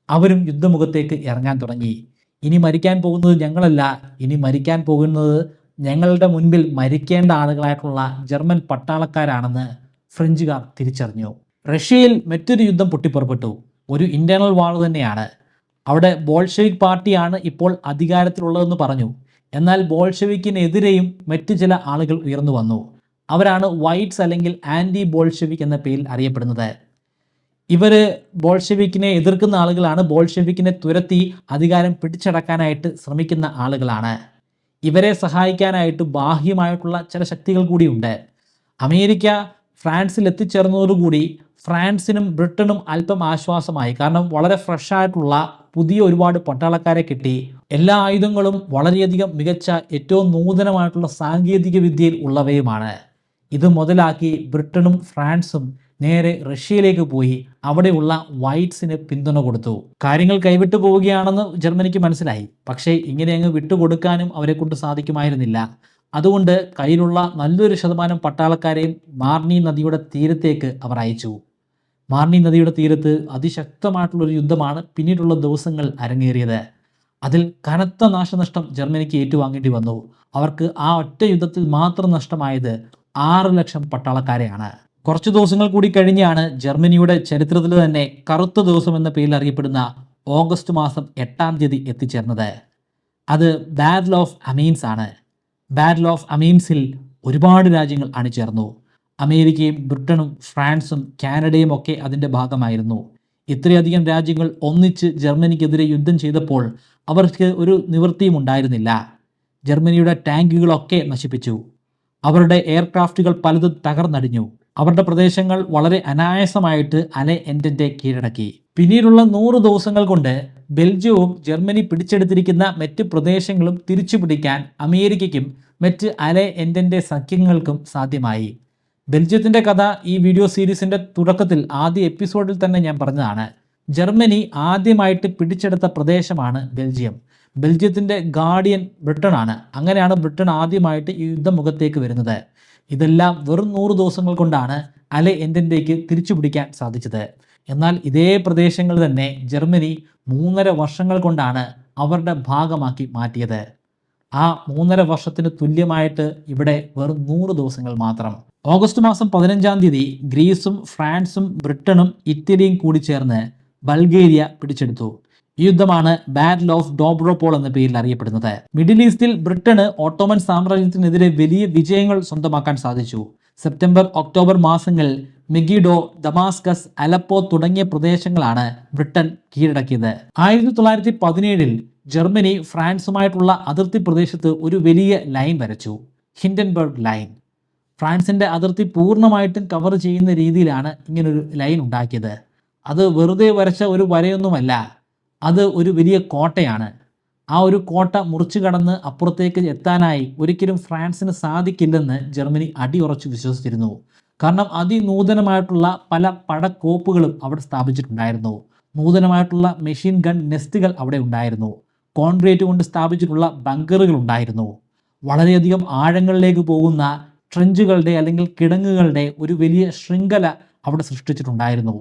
അവരും യുദ്ധമുഖത്തേക്ക് ഇറങ്ങാൻ തുടങ്ങി. ഇനി മരിക്കാൻ പോകുന്നത് ഞങ്ങളല്ല, ഇനി മരിക്കാൻ പോകുന്നത് ഞങ്ങളുടെ മുൻപിൽ മരിക്കേണ്ട ആളുകളായിട്ടുള്ള ജർമ്മൻ പട്ടാളക്കാരാണെന്ന് ഫ്രഞ്ചുകാർ തിരിച്ചറിഞ്ഞു. റഷ്യയിൽ മറ്റൊരു യുദ്ധം പൊട്ടിപ്പുറപ്പെട്ടു. ഒരു ഇന്റേണൽ വാർ തന്നെയാണ്. അവിടെ ബോൾഷെവിക് പാർട്ടിയാണ് ഇപ്പോൾ അധികാരത്തിലുള്ളതെന്ന് പറഞ്ഞു. എന്നാൽ ബോൾഷെവിക്കിനെതിരെയും മറ്റു ചില ആളുകൾ ഉയർന്നു വന്നു. അവരാണ് വൈറ്റ്സ് അല്ലെങ്കിൽ ആൻറ്റി ബോൾഷെവിക് എന്ന പേരിൽ അറിയപ്പെടുന്നത്. ഇവർ ബോൾഷെവിക്കിനെ എതിർക്കുന്ന ആളുകളാണ്. ബോൾഷെവിക്കിനെ തുരത്തി അധികാരം പിടിച്ചടക്കാനായിട്ട് ശ്രമിക്കുന്ന ആളുകളാണ്. ഇവരെ സഹായിക്കാനായിട്ട് ബാഹ്യമായിട്ടുള്ള ചില ശക്തികൾ കൂടിയുണ്ട്. അമേരിക്ക ഫ്രാൻസിൽ എത്തിച്ചേർന്നതോടുകൂടി ഫ്രാൻസിനും ബ്രിട്ടനും അല്പം ആശ്വാസമായി. കാരണം വളരെ ഫ്രഷായിട്ടുള്ള പുതിയ ഒരുപാട് പട്ടാളക്കാരെ കിട്ടി. എല്ലാ ആയുധങ്ങളും വളരെയധികം മികച്ച ഏറ്റവും നൂതനമായിട്ടുള്ള സാങ്കേതിക വിദ്യയിൽ ഉള്ളവയുമാണ്. ഇത് മുതലാക്കി ബ്രിട്ടനും ഫ്രാൻസും നേരെ റഷ്യയിലേക്ക് പോയി അവിടെയുള്ള വൈറ്റ്സിന് പിന്തുണ കൊടുത്തു. കാര്യങ്ങൾ കൈവിട്ടു പോവുകയാണെന്ന് ജർമ്മനിക്ക് മനസ്സിലായി. പക്ഷേ ഇങ്ങനെ അങ്ങ് വിട്ടുകൊടുക്കാനും അവരെ കൊണ്ട് സാധിക്കുമായിരുന്നില്ല. അതുകൊണ്ട് കയ്യിലുള്ള നല്ലൊരു ശതമാനം പട്ടാളക്കാരെയും മാർണി നദിയുടെ തീരത്തേക്ക് അവർ അയച്ചു. മാർണി നദിയുടെ തീരത്ത് അതിശക്തമായിട്ടുള്ളൊരു യുദ്ധമാണ് പിന്നീടുള്ള ദിവസങ്ങൾ അരങ്ങേറിയത്. അതിൽ കനത്ത നാശനഷ്ടം ജർമ്മനിക്ക് ഏറ്റുവാങ്ങേണ്ടി വന്നു. അവർക്ക് ആ ഒറ്റ യുദ്ധത്തിൽ മാത്രം നഷ്ടമായത് 6 ലക്ഷം പട്ടാളക്കാരെയാണ്. കുറച്ച് ദിവസങ്ങൾ കൂടി കഴിഞ്ഞാണ് ജർമ്മനിയുടെ ചരിത്രത്തിൽ തന്നെ കറുത്ത ദിവസം എന്ന പേരിൽ അറിയപ്പെടുന്ന ഓഗസ്റ്റ് മാസം 8-ാം തീയതി എത്തിച്ചേർന്നത്. അത് ബാറ്റിൽ ഓഫ് അമീൻസ് ആണ്. ബാറ്റിൽ ഓഫ് അമീൻസിൽ ഒരുപാട് രാജ്യങ്ങൾ അണിചേർന്നു. അമേരിക്കയും ബ്രിട്ടനും ഫ്രാൻസും കാനഡയും ഒക്കെ അതിൻ്റെ ഭാഗമായിരുന്നു. ഇത്രയധികം രാജ്യങ്ങൾ ഒന്നിച്ച് ജർമ്മനിക്കെതിരെ യുദ്ധം ചെയ്തപ്പോൾ അവർക്ക് ഒരു നിവൃത്തിയും ഉണ്ടായിരുന്നില്ല. ജർമ്മനിയുടെ ടാങ്കുകളൊക്കെ നശിപ്പിച്ചു. അവരുടെ എയർക്രാഫ്റ്റുകൾ പലതും തകർന്നടിഞ്ഞു. അവരുടെ പ്രദേശങ്ങൾ വളരെ അനായാസമായിട്ട് അലെ എൻഡന്റെ കീഴടക്കി. പിന്നീടുള്ള 100 ദിവസങ്ങൾ കൊണ്ട് ബെൽജിയവും ജർമ്മനി പിടിച്ചെടുത്തിരിക്കുന്ന മറ്റ് പ്രദേശങ്ങളും തിരിച്ചു പിടിക്കാൻ അമേരിക്കയ്ക്കും മറ്റ് അലെ എൻഡന്റെ സഖ്യങ്ങൾക്കും സാധ്യമായി. ബെൽജിയത്തിൻ്റെ കഥ ഈ വീഡിയോ സീരീസിൻ്റെ തുടക്കത്തിൽ ആദ്യ എപ്പിസോഡിൽ തന്നെ ഞാൻ പറഞ്ഞതാണ്. ജർമ്മനി ആദ്യമായിട്ട് പിടിച്ചെടുത്ത പ്രദേശമാണ് ബെൽജിയം. ബെൽജിയത്തിൻ്റെ ഗാർഡിയൻ ബ്രിട്ടനാണ്. അങ്ങനെയാണ് ബ്രിട്ടൻ ആദ്യമായിട്ട് ഈ യുദ്ധമുഖത്തേക്ക് വരുന്നത്. ഇതെല്ലാം വെറും 100 ദിവസങ്ങൾ കൊണ്ടാണ് അലെ എൻഡൻ്റേക്ക് തിരിച്ചു പിടിക്കാൻ സാധിച്ചത്. എന്നാൽ ഇതേ പ്രദേശങ്ങൾ തന്നെ ജർമ്മനി 3.5 വർഷങ്ങൾ കൊണ്ടാണ് അവരുടെ ഭാഗമാക്കി മാറ്റിയത്. ആ 3.5 വർഷത്തിന് തുല്യമായിട്ട് ഇവിടെ വെറും 100 ദിവസങ്ങൾ മാത്രം. ഓഗസ്റ്റ് മാസം 15-ാം തീയതി ഗ്രീസും ഫ്രാൻസും ബ്രിട്ടനും ഇറ്റലിയും കൂടി ചേർന്ന് ബൾഗേറിയ പിടിച്ചെടുത്തു. ഈ യുദ്ധമാണ് ബാറ്റിൽ ഓഫ് ഡോബ്രോപോൾ എന്ന പേരിൽ അറിയപ്പെടുന്നത്. മിഡിൽ ഈസ്റ്റിൽ ബ്രിട്ടന് ഓട്ടോമൻ സാമ്രാജ്യത്തിനെതിരെ വലിയ വിജയങ്ങൾ സ്വന്തമാക്കാൻ സാധിച്ചു. സെപ്റ്റംബർ ഒക്ടോബർ മാസങ്ങളിൽ മെഗിഡോ, ദമാസ്കസ്, അലപ്പോ തുടങ്ങിയ പ്രദേശങ്ങളാണ് ബ്രിട്ടൻ കീഴടക്കിയത്. 1917-ൽ ജർമ്മനി ഫ്രാൻസുമായിട്ടുള്ള അതിർത്തി പ്രദേശത്ത് ഒരു വലിയ ലൈൻ വരച്ചു, ഹിൻഡൻബർഗ് ലൈൻ. ഫ്രാൻസിൻ്റെ അതിർത്തി പൂർണ്ണമായിട്ടും കവർ ചെയ്യുന്ന രീതിയിലാണ് ഇങ്ങനൊരു ലൈൻ ഉണ്ടാക്കിയത്. അത് വെറുതെ വരച്ച ഒരു വരയൊന്നുമല്ല, അത് ഒരു വലിയ കോട്ടയാണ്. ആ ഒരു കോട്ട മുറിച്ചു കടന്ന് അപ്പുറത്തേക്ക് എത്താനായി ഒരിക്കലും ഫ്രാൻസിന് സാധിക്കില്ലെന്ന് ജർമ്മനി അടിയുറച്ചു വിശ്വസിച്ചിരുന്നു. കാരണം അതിനൂതനമായിട്ടുള്ള പല പടക്കോപ്പുകളും അവിടെ സ്ഥാപിച്ചിട്ടുണ്ടായിരുന്നു. നൂതനമായിട്ടുള്ള മെഷീൻ ഗൺ നെസ്റ്റുകൾ അവിടെ ഉണ്ടായിരുന്നു. കോൺക്രീറ്റ് കൊണ്ട് സ്ഥാപിച്ചിട്ടുള്ള ബങ്കറുകൾ ഉണ്ടായിരുന്നു. വളരെയധികം ആഴങ്ങളിലേക്ക് പോകുന്ന ട്രെഞ്ചുകളുടെ അല്ലെങ്കിൽ കിടങ്ങുകളുടെ ഒരു വലിയ ശൃംഖല അവിടെ സൃഷ്ടിച്ചിട്ടുണ്ടായിരുന്നു.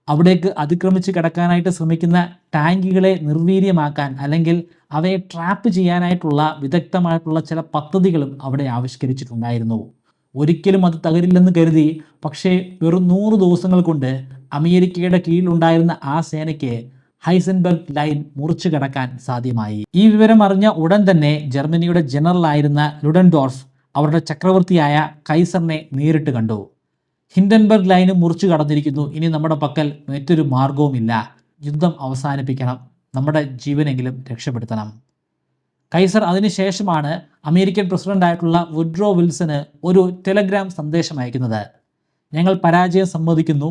അവിടേക്ക് അതിക്രമിച്ച് കിടക്കാനായിട്ട് ശ്രമിക്കുന്ന ടാങ്കുകളെ നിർവീര്യമാക്കാൻ അല്ലെങ്കിൽ അവയെ ട്രാപ്പ് ചെയ്യാനായിട്ടുള്ള വിദഗ്ധമായിട്ടുള്ള ചില പദ്ധതികളും അവിടെ ആവിഷ്കരിച്ചിട്ടുണ്ടായിരുന്നു. ഒരിക്കലും അത് തകരില്ലെന്ന് കരുതി, പക്ഷേ വെറും 100 ദിവസങ്ങൾ കൊണ്ട് അമേരിക്കയുടെ കീഴിലുണ്ടായിരുന്ന ആ സേനയ്ക്ക് ഹൈസൻബർഗ് ലൈൻ മുറിച്ചു കടക്കാൻ സാധ്യമായി. ഈ വിവരം അറിഞ്ഞ ഉടൻ തന്നെ ജർമ്മനിയുടെ ജനറലായിരുന്ന ലുഡൻഡോർഫ് അവരുടെ ചക്രവർത്തിയായ കൈസറിനെ നേരിട്ട് കണ്ടു. ഹിൻഡൻബർഗ് ലൈന് മുറിച്ചു കടന്നിരിക്കുന്നു, ഇനി നമ്മുടെ പക്കൽ മറ്റൊരു മാർഗവുമില്ല, യുദ്ധം അവസാനിപ്പിക്കണം, നമ്മുടെ ജീവനെങ്കിലും രക്ഷപ്പെടുത്തണം. കൈസർ അതിനുശേഷമാണ് അമേരിക്കൻ പ്രസിഡന്റായിട്ടുള്ള വുഡ്രോ വിൽസന് ഒരു ടെലഗ്രാം സന്ദേശം അയക്കുന്നത്. ഞങ്ങൾ പരാജയം സമ്മതിക്കുന്നു,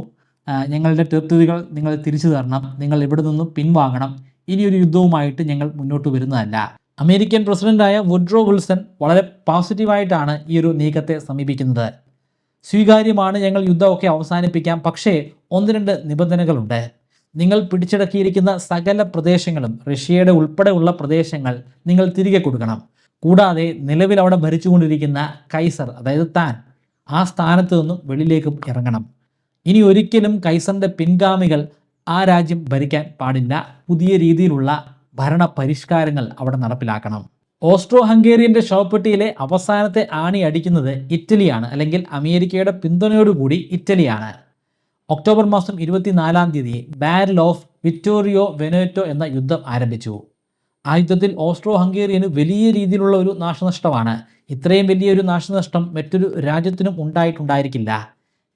ഞങ്ങളുടെ ടെറിട്ടറികൾ നിങ്ങൾ തിരിച്ചു തരണം, നിങ്ങൾ ഇവിടെ നിന്നും പിൻവാങ്ങണം, ഇനിയൊരു യുദ്ധവുമായിട്ട് ഞങ്ങൾ മുന്നോട്ട് വരുന്നതല്ല. അമേരിക്കൻ പ്രസിഡന്റായ വുഡ്രോ വിൽസൺ വളരെ പോസിറ്റീവായിട്ടാണ് ഈ ഒരു നീക്കത്തെ സമീപിക്കുന്നത്. സ്വീകാര്യമാണ്, ഞങ്ങൾ യുദ്ധമൊക്കെ അവസാനിപ്പിക്കാം, പക്ഷേ 1-2 നിബന്ധനകളുണ്ട്. നിങ്ങൾ പിടിച്ചടക്കിയിരിക്കുന്ന സകല പ്രദേശങ്ങളും, റഷ്യയുടെ ഉൾപ്പെടെയുള്ള പ്രദേശങ്ങൾ നിങ്ങൾ തിരികെ കൊടുക്കണം. കൂടാതെ നിലവിൽ അവിടെ ഭരിച്ചുകൊണ്ടിരിക്കുന്ന കൈസർ, അതായത് താൻ, ആ സ്ഥാനത്ത് നിന്നും വെളിയിലേക്കും ഇറങ്ങണം. ഇനി ഒരിക്കലും കൈസറിൻ്റെ പിൻഗാമികൾ ആ രാജ്യം ഭരിക്കാൻ പാടില്ല. പുതിയ രീതിയിലുള്ള ഭരണ പരിഷ്കാരങ്ങൾ അവിടെ നടപ്പിലാക്കണം. ഓസ്ട്രോ ഹംഗേറിയൻ്റെ ശവപ്പെട്ടിയിലെ അവസാനത്തെ ആണി അടിക്കുന്നത് ഇറ്റലിയാണ്, അല്ലെങ്കിൽ അമേരിക്കയുടെ പിന്തുണയോടുകൂടി ഇറ്റലിയാണ്. ഒക്ടോബർ മാസം 24-ാം തീയതി ബാറ്റിൽ ഓഫ് വിറ്റോറിയോ വെനേറ്റോ എന്ന യുദ്ധം ആരംഭിച്ചു. ആ യുദ്ധത്തിൽ ഓസ്ട്രോ ഹംഗേറിയന് വലിയ രീതിയിലുള്ള ഒരു നാശനഷ്ടമാണ്. ഇത്രയും വലിയൊരു നാശനഷ്ടം മറ്റൊരു രാജ്യത്തിനും ഉണ്ടായിട്ടുണ്ടായിരിക്കില്ല.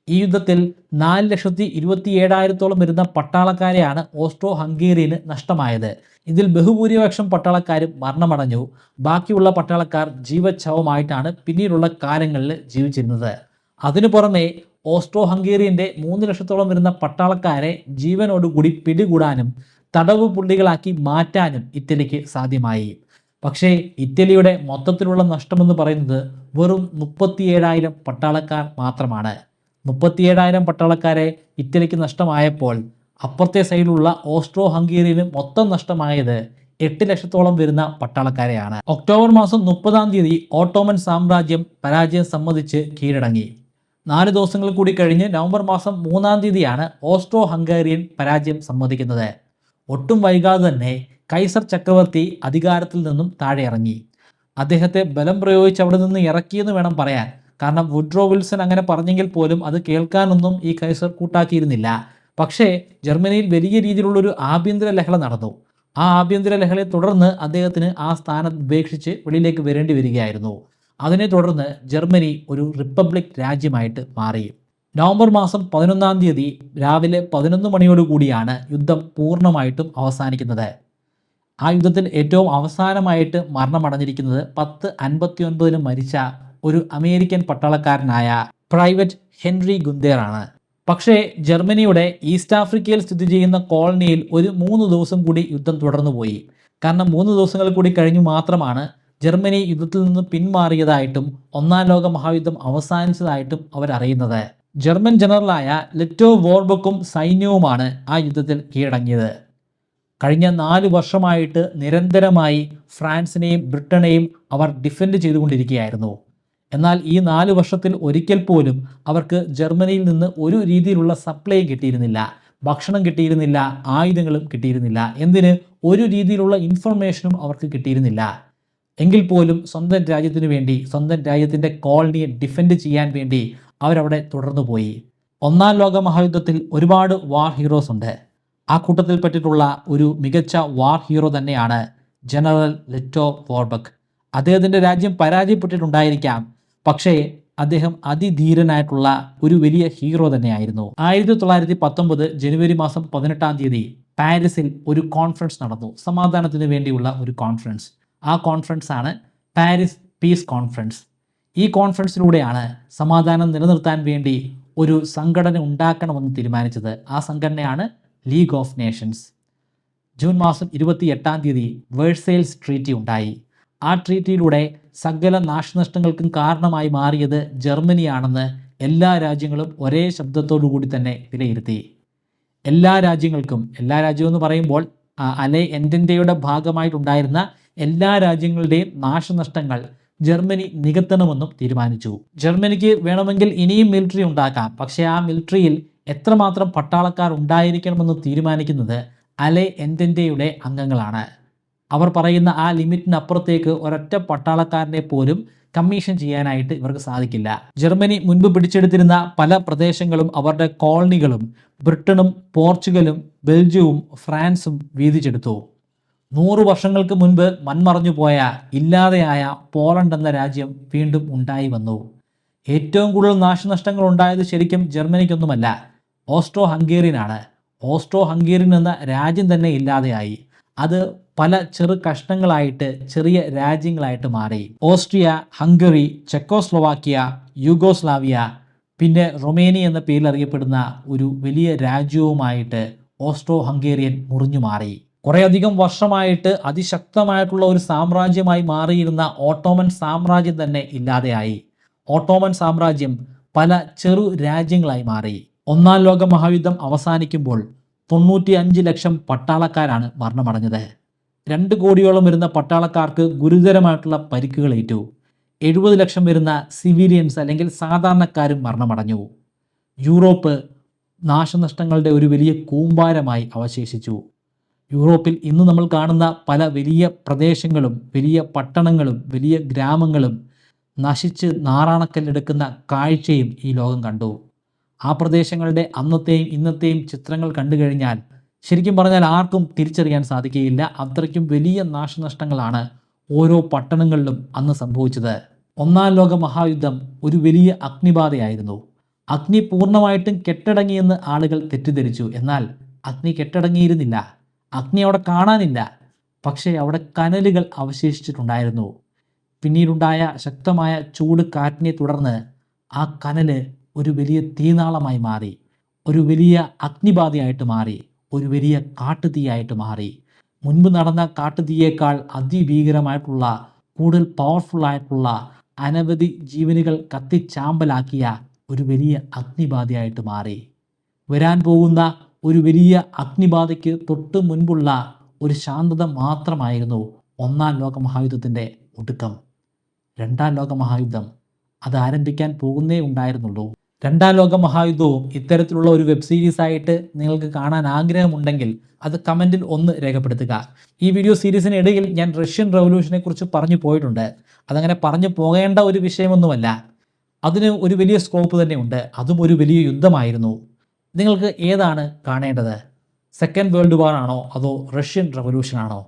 ഈ യുദ്ധത്തിൽ 4,27,000-ഓളം വരുന്ന പട്ടാളക്കാരെയാണ് ഓസ്ട്രോ ഹംഗേറിയന് നഷ്ടമായത്. ഇതിൽ ബഹുഭൂരിപക്ഷം പട്ടാളക്കാരും മരണമടഞ്ഞു. ബാക്കിയുള്ള പട്ടാളക്കാർ ജീവച്ഛവമായിട്ടാണ് പിന്നീടുള്ള കാലങ്ങളിൽ ജീവിച്ചിരുന്നത്. അതിനു പുറമെ ഓസ്ട്രോ ഹംഗേറിയൻ്റെ 3 ലക്ഷത്തോളം വരുന്ന പട്ടാളക്കാരെ ജീവനോടുകൂടി പിടികൂടാനും തടവ് പുള്ളികളാക്കി മാറ്റാനും ഇറ്റലിക്ക് സാധ്യമായി. പക്ഷേ ഇറ്റലിയുടെ മൊത്തത്തിലുള്ള നഷ്ടമെന്ന് പറയുന്നത് വെറും 37,000 പട്ടാളക്കാർ മാത്രമാണ്. 37,000 പട്ടാളക്കാരെ ഇറ്റലിക്ക് നഷ്ടമായപ്പോൾ അപ്പുറത്തെ സൈഡിലുള്ള ഓസ്ട്രോ ഹംഗേറിയന് മൊത്തം നഷ്ടമായത് 8 ലക്ഷത്തോളം വരുന്ന പട്ടാളക്കാരെയാണ്. ഒക്ടോബർ മാസം 30-ാം തീയതി ഓട്ടോമൻ സാമ്രാജ്യം പരാജയം സമ്മതിച്ച് കീഴടങ്ങി. 4 ദിവസങ്ങൾ കൂടി കഴിഞ്ഞ് നവംബർ മാസം 3-ാം തീയതിയാണ് ഓസ്ട്രോ ഹംഗേറിയൻ പരാജയം സമ്മതിക്കുന്നത്. ഒട്ടും വൈകാതെ തന്നെ കൈസർ ചക്രവർത്തി അധികാരത്തിൽ നിന്നും താഴെ ഇറങ്ങി. അദ്ദേഹത്തെ ബലം പ്രയോഗിച്ച് അവിടെ നിന്ന് ഇറക്കിയെന്ന് വേണം പറയാൻ. കാരണം വുഡ്രോ വിൽസൺ അങ്ങനെ പറഞ്ഞെങ്കിൽ പോലും അത് കേൾക്കാനൊന്നും ഈ കൈസർ കൂട്ടാക്കിയിരുന്നില്ല. പക്ഷേ ജർമ്മനിയിൽ വലിയ രീതിയിലുള്ളൊരു ആഭ്യന്തര ലഹള നടന്നു. ആ ആഭ്യന്തര ലഹളയെ തുടർന്ന് അദ്ദേഹത്തിന് ആ സ്ഥാനം ഉപേക്ഷിച്ച് വെളിയിലേക്ക് വരേണ്ടി വരികയായിരുന്നു. അതിനെ തുടർന്ന് ജർമ്മനി ഒരു റിപ്പബ്ലിക് രാജ്യമായിട്ട് മാറി. നവംബർ മാസം 11-ാം തീയതി രാവിലെ 11 മണിയോടുകൂടിയാണ് യുദ്ധം പൂർണ്ണമായിട്ടും അവസാനിക്കുന്നത്. ആ യുദ്ധത്തിൽ ഏറ്റവും അവസാനമായിട്ട് മരണമടഞ്ഞിരിക്കുന്നത് 10:59 മരിച്ച ഒരു അമേരിക്കൻ പട്ടാളക്കാരനായ പ്രൈവറ്റ് ഹെൻറി ഗുന്തേറാണ്. പക്ഷേ ജർമ്മനിയുടെ ഈസ്റ്റ് ആഫ്രിക്കയിൽ സ്ഥിതി ചെയ്യുന്ന കോളനിയിൽ ഒരു 3 ദിവസം കൂടി യുദ്ധം തുടർന്നുപോയി. കാരണം 3 ദിവസങ്ങൾ കൂടി കഴിഞ്ഞു മാത്രമാണ് ജർമ്മനി യുദ്ധത്തിൽ നിന്ന് പിന്മാറിയതായിട്ടും 1-ാം ലോക മഹായുദ്ധം അവസാനിച്ചതായിട്ടും അവരറിയുന്നത്. ജർമ്മൻ ജനറലായ ലെറ്റോ വോർബക്കും സൈന്യവുമാണ് ആ യുദ്ധത്തിൽ കീഴടങ്ങിയത്. കഴിഞ്ഞ 4 വർഷമായിട്ട് നിരന്തരമായി ഫ്രാൻസിനെയും ബ്രിട്ടനെയും അവർ ഡിഫെൻഡ് ചെയ്തുകൊണ്ടിരിക്കുകയായിരുന്നു. എന്നാൽ ഈ 4 വർഷത്തിൽ ഒരിക്കൽ പോലും അവർക്ക് ജർമ്മനിയിൽ നിന്ന് ഒരു രീതിയിലുള്ള സപ്ലൈയും കിട്ടിയിരുന്നില്ല, ഭക്ഷണം കിട്ടിയിരുന്നില്ല, ആയുധങ്ങളും കിട്ടിയിരുന്നില്ല, എന്തിന് ഒരു രീതിയിലുള്ള ഇൻഫർമേഷനും അവർക്ക് കിട്ടിയിരുന്നില്ല. എങ്കിൽ പോലും സ്വന്തം രാജ്യത്തിനു വേണ്ടി, സ്വന്തം രാജ്യത്തിൻ്റെ കോളനിയെ ഡിഫെൻഡ് ചെയ്യാൻ വേണ്ടി അവരവിടെ തുടർന്നു പോയി. 1-ാം ലോക മഹായുദ്ധത്തിൽ ഒരുപാട് വാർ ഹീറോസ് ഉണ്ട്. ആ കൂട്ടത്തിൽപ്പെട്ടിട്ടുള്ള ഒരു മികച്ച വാർ ഹീറോ തന്നെയാണ് ജനറൽ ലെറ്റോ വോർബക്ക്. അദ്ദേഹത്തിൻ്റെ രാജ്യം പരാജയപ്പെട്ടിട്ടുണ്ടായിരിക്കാം, പക്ഷേ അദ്ദേഹം അതിധീരനായിട്ടുള്ള ഒരു വലിയ ഹീറോ തന്നെയായിരുന്നു. 1919 ജനുവരി മാസം 18-ാം തീയതി പാരീസിൽ ഒരു കോൺഫറൻസ് നടന്നു, സമാധാനത്തിന് വേണ്ടിയുള്ള ഒരു കോൺഫറൻസ്. ആ കോൺഫറൻസ് ആണ് പാരീസ് പീസ് കോൺഫറൻസ്. ഈ കോൺഫറൻസിലൂടെയാണ് സമാധാനം നിലനിർത്താൻ വേണ്ടി ഒരു സംഘടന ഉണ്ടാക്കണമെന്ന് തീരുമാനിച്ചത്. ആ സംഘടനയാണ് ലീഗ് ഓഫ് നേഷൻസ്. ജൂൺ മാസം 28-ാം തീയതി വേഴ്സൈൽസ് ട്രീറ്റി ഉണ്ടായി. ആ ട്രീറ്റിയിലൂടെ സകല നാശനഷ്ടങ്ങൾക്കും കാരണമായി മാറിയത് ജർമ്മനിയാണെന്ന് എല്ലാ രാജ്യങ്ങളും ഒരേ ശബ്ദത്തോടു കൂടി തന്നെ വിലയിരുത്തി. എല്ലാ രാജ്യങ്ങൾക്കും, എല്ലാ രാജ്യവും എന്ന് പറയുമ്പോൾ അലെ എൻറ്റൻഡയുടെ ഭാഗമായിട്ടുണ്ടായിരുന്ന എല്ലാ രാജ്യങ്ങളുടെയും നാശനഷ്ടങ്ങൾ ജർമ്മനി നികത്തണമെന്നും തീരുമാനിച്ചു. ജർമ്മനിക്ക് വേണമെങ്കിൽ ഇനിയും മിലിറ്ററി ഉണ്ടാക്കാം, പക്ഷേ ആ മിലിറ്ററിയിൽ എത്രമാത്രം പട്ടാളക്കാർ ഉണ്ടായിരിക്കണമെന്ന് തീരുമാനിക്കുന്നത് അലെ എൻറ്റൻഡയുടെ അംഗങ്ങളാണ്. അവർ പറയുന്ന ആ ലിമിറ്റിനപ്പുറത്തേക്ക് ഒരൊറ്റ പട്ടാളക്കാരനെ പോലും കമ്മീഷൻ ചെയ്യാനായിട്ട് ഇവർക്ക് സാധിക്കില്ല. ജർമ്മനി മുൻപ് പിടിച്ചെടുത്തിരുന്ന പല പ്രദേശങ്ങളും അവരുടെ കോളനികളും ബ്രിട്ടനും പോർച്ചുഗലും ബെൽജിയവും ഫ്രാൻസും വീതിച്ചെടുത്തു. 100 വർഷങ്ങൾക്ക് മുൻപ് മൺമറഞ്ഞു പോയ, ഇല്ലാതെയായ പോളണ്ട് എന്ന രാജ്യം വീണ്ടും ഉണ്ടായി വന്നു. ഏറ്റവും കൂടുതൽ നാശനഷ്ടങ്ങൾ ഉണ്ടായത് ശരിക്കും ജർമ്മനിക്കൊന്നുമല്ല, ഓസ്ട്രോ ഹംഗേറിയനാണ്. ഓസ്ട്രോ ഹംഗേറിയൻ എന്ന രാജ്യം തന്നെ ഇല്ലാതെയായി. അത് പല ചെറു കഷ്ണങ്ങളായിട്ട്, ചെറിയ രാജ്യങ്ങളായിട്ട് മാറി. ഓസ്ട്രിയ, ഹംഗറി, ചെക്കോസ്ലോവാക്യ, യൂഗോസ്ലാവിയ, പിന്നെ റൊമേനിയ എന്ന പേരിൽ അറിയപ്പെടുന്ന ഒരു വലിയ രാജ്യവുമായിട്ട് ഓസ്ട്രോ ഹംഗേറിയൻ മുറിഞ്ഞു മാറി. കുറേയധികം വർഷമായിട്ട് അതിശക്തമായിട്ടുള്ള ഒരു സാമ്രാജ്യമായി മാറിയിരുന്ന ഓട്ടോമൻ സാമ്രാജ്യം തന്നെ ഇല്ലാതെയായി. ഓട്ടോമൻ സാമ്രാജ്യം പല ചെറു രാജ്യങ്ങളായി മാറി. 1-ാം ലോക മഹായുദ്ധം അവസാനിക്കുമ്പോൾ 95 ലക്ഷം പട്ടാളക്കാരാണ് മരണമടഞ്ഞത്. 2 കോടിയോളം വരുന്ന പട്ടാളക്കാർക്ക് ഗുരുതരമായിട്ടുള്ള പരിക്കുകളേറ്റു. 70 ലക്ഷം വരുന്ന സിവിലിയൻസ് അല്ലെങ്കിൽ സാധാരണക്കാരും മരണമടഞ്ഞു. യൂറോപ്പ് നാശനഷ്ടങ്ങളുടെ ഒരു വലിയ കൂമ്പാരമായി അവശേഷിച്ചു. യൂറോപ്പിൽ ഇന്ന് നമ്മൾ കാണുന്ന പല വലിയ പ്രദേശങ്ങളും, വലിയ പട്ടണങ്ങളും, വലിയ ഗ്രാമങ്ങളും നശിച്ച് നാറാണക്കല്ലെടുക്കുന്ന കാഴ്ചയും ഈ ലോകം കണ്ടു. ആ പ്രദേശങ്ങളുടെ അന്നത്തെയും ഇന്നത്തെയും ചിത്രങ്ങൾ കണ്ടു കഴിഞ്ഞാൽ ശരിക്കും പറഞ്ഞാൽ ആർക്കും തിരിച്ചറിയാൻ സാധിക്കുകയില്ല. അത്രയ്ക്കും വലിയ നാശനഷ്ടങ്ങളാണ് ഓരോ പട്ടണങ്ങളിലും അന്ന് സംഭവിച്ചത്. 1-ാം ലോക മഹായുദ്ധം ഒരു വലിയ അഗ്നിബാധയായിരുന്നു. അഗ്നി പൂർണ്ണമായിട്ടും കെട്ടടങ്ങിയെന്ന് ആളുകൾ തെറ്റിദ്ധരിച്ചു. എന്നാൽ അഗ്നി കെട്ടടങ്ങിയിരുന്നില്ല. അഗ്നി അവിടെ കാണാനില്ല, പക്ഷേ അവിടെ കനലുകൾ അവശേഷിച്ചിട്ടുണ്ടായിരുന്നു. പിന്നീടുണ്ടായ ശക്തമായ ചൂട് കാറ്റിനെ തുടർന്ന് ആ കനല് ഒരു വലിയ തീനാളമായി മാറി, ഒരു വലിയ അഗ്നിബാധയായിട്ട് മാറി, ഒരു വലിയ കാട്ടുതീയായിട്ട് മാറി. മുൻപ് നടന്ന കാട്ടുതീയേക്കാൾ അതിഭീകരമായിട്ടുള്ള, കൂടുതൽ പവർഫുള്ളായിട്ടുള്ള, അനവധി ജീവനുകൾ കത്തിച്ചാമ്പലാക്കിയ ഒരു വലിയ അഗ്നിബാധയായിട്ട് മാറി. വരാൻ പോകുന്ന ഒരു വലിയ അഗ്നിബാധയ്ക്ക് തൊട്ട് മുൻപുള്ള ഒരു ശാന്തത മാത്രമായിരുന്നു 1-ാം ലോക മഹായുദ്ധത്തിൻ്റെ ഒടുക്കം. 2-ാം ലോക മഹായുദ്ധം അത് ആരംഭിക്കാൻ പോകുന്നേ ഉണ്ടായിരുന്നുള്ളൂ. 2-ാം ലോക മഹായുദ്ധവും ഇത്തരത്തിലുള്ള ഒരു വെബ് സീരീസ് ആയിട്ട് നിങ്ങൾക്ക് കാണാൻ ആഗ്രഹമുണ്ടെങ്കിൽ അത് കമൻറ്റിൽ ഒന്ന് രേഖപ്പെടുത്തുക. ഈ വീഡിയോ സീരീസിനിടയിൽ ഞാൻ റഷ്യൻ റവല്യൂഷനെ കുറിച്ച് പറഞ്ഞു പോയിട്ടുണ്ട്. അതങ്ങനെ പറഞ്ഞു പോകേണ്ട ഒരു വിഷയമൊന്നുമല്ല, അതിന് ഒരു വലിയ സ്കോപ്പ് തന്നെ ഉണ്ട്. അതും ഒരു വലിയ യുദ്ധമായിരുന്നു. നിങ്ങൾക്ക് ഏതാണ് കാണേണ്ടത്? സെക്കൻഡ് വേൾഡ് വാർ ആണോ അതോ റഷ്യൻ റവല്യൂഷൻ ആണോ?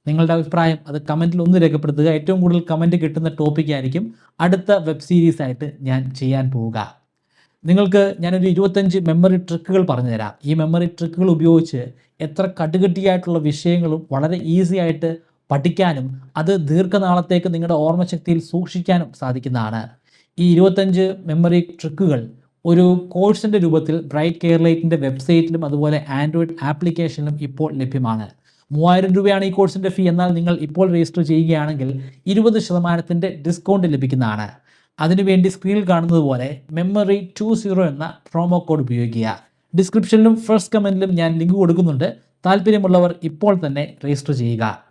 നിങ്ങളുടെ അഭിപ്രായം അത് കമൻറ്റിൽ ഒന്ന് രേഖപ്പെടുത്തുക. ഏറ്റവും കൂടുതൽ കമൻറ്റ് കിട്ടുന്ന ടോപ്പിക്കായിരിക്കും അടുത്ത വെബ് സീരീസ് ആയിട്ട് ഞാൻ ചെയ്യാൻ പോവുക. നിങ്ങൾക്ക് ഞാനൊരു 25 മെമ്മറി ട്രിക്കുകൾ പറഞ്ഞു തരാം. ഈ മെമ്മറി ട്രിക്കുകൾ ഉപയോഗിച്ച് എത്ര കടുകട്ടിയായിട്ടുള്ള വിഷയങ്ങളും വളരെ ഈസി ആയിട്ട് പഠിക്കാനും അത് ദീർഘനാളത്തേക്ക് നിങ്ങളുടെ ഓർമ്മശക്തിയിൽ സൂക്ഷിക്കാനും സാധിക്കുന്നതാണ്. ഈ 25 മെമ്മറി ട്രിക്കുകൾ ഒരു കോഴ്സിൻ്റെ രൂപത്തിൽ ബ്രൈറ്റ് കെയർലൈറ്റിൻ്റെ വെബ്സൈറ്റിലും അതുപോലെ ആൻഡ്രോയിഡ് ആപ്ലിക്കേഷനിലും ഇപ്പോൾ ലഭ്യമാണ്. 3000 രൂപയാണ് ഈ കോഴ്സിൻ്റെ ഫീ. എന്നാൽ നിങ്ങൾ ഇപ്പോൾ രജിസ്റ്റർ ചെയ്യുകയാണെങ്കിൽ 20% ഡിസ്കൗണ്ട് ലഭിക്കുന്നതാണ്. അതിനുവേണ്ടി സ്ക്രീനിൽ കാണുന്നത് പോലെ മെമ്മറി 20 എന്ന പ്രോമോ കോഡ് ഉപയോഗിക്കുക. ഡിസ്ക്രിപ്ഷനിലും ഫസ്റ്റ് കമൻറ്റിലും ഞാൻ ലിങ്ക് കൊടുക്കുന്നുണ്ട്. താല്പര്യമുള്ളവർ ഇപ്പോൾ തന്നെ രജിസ്റ്റർ ചെയ്യുക.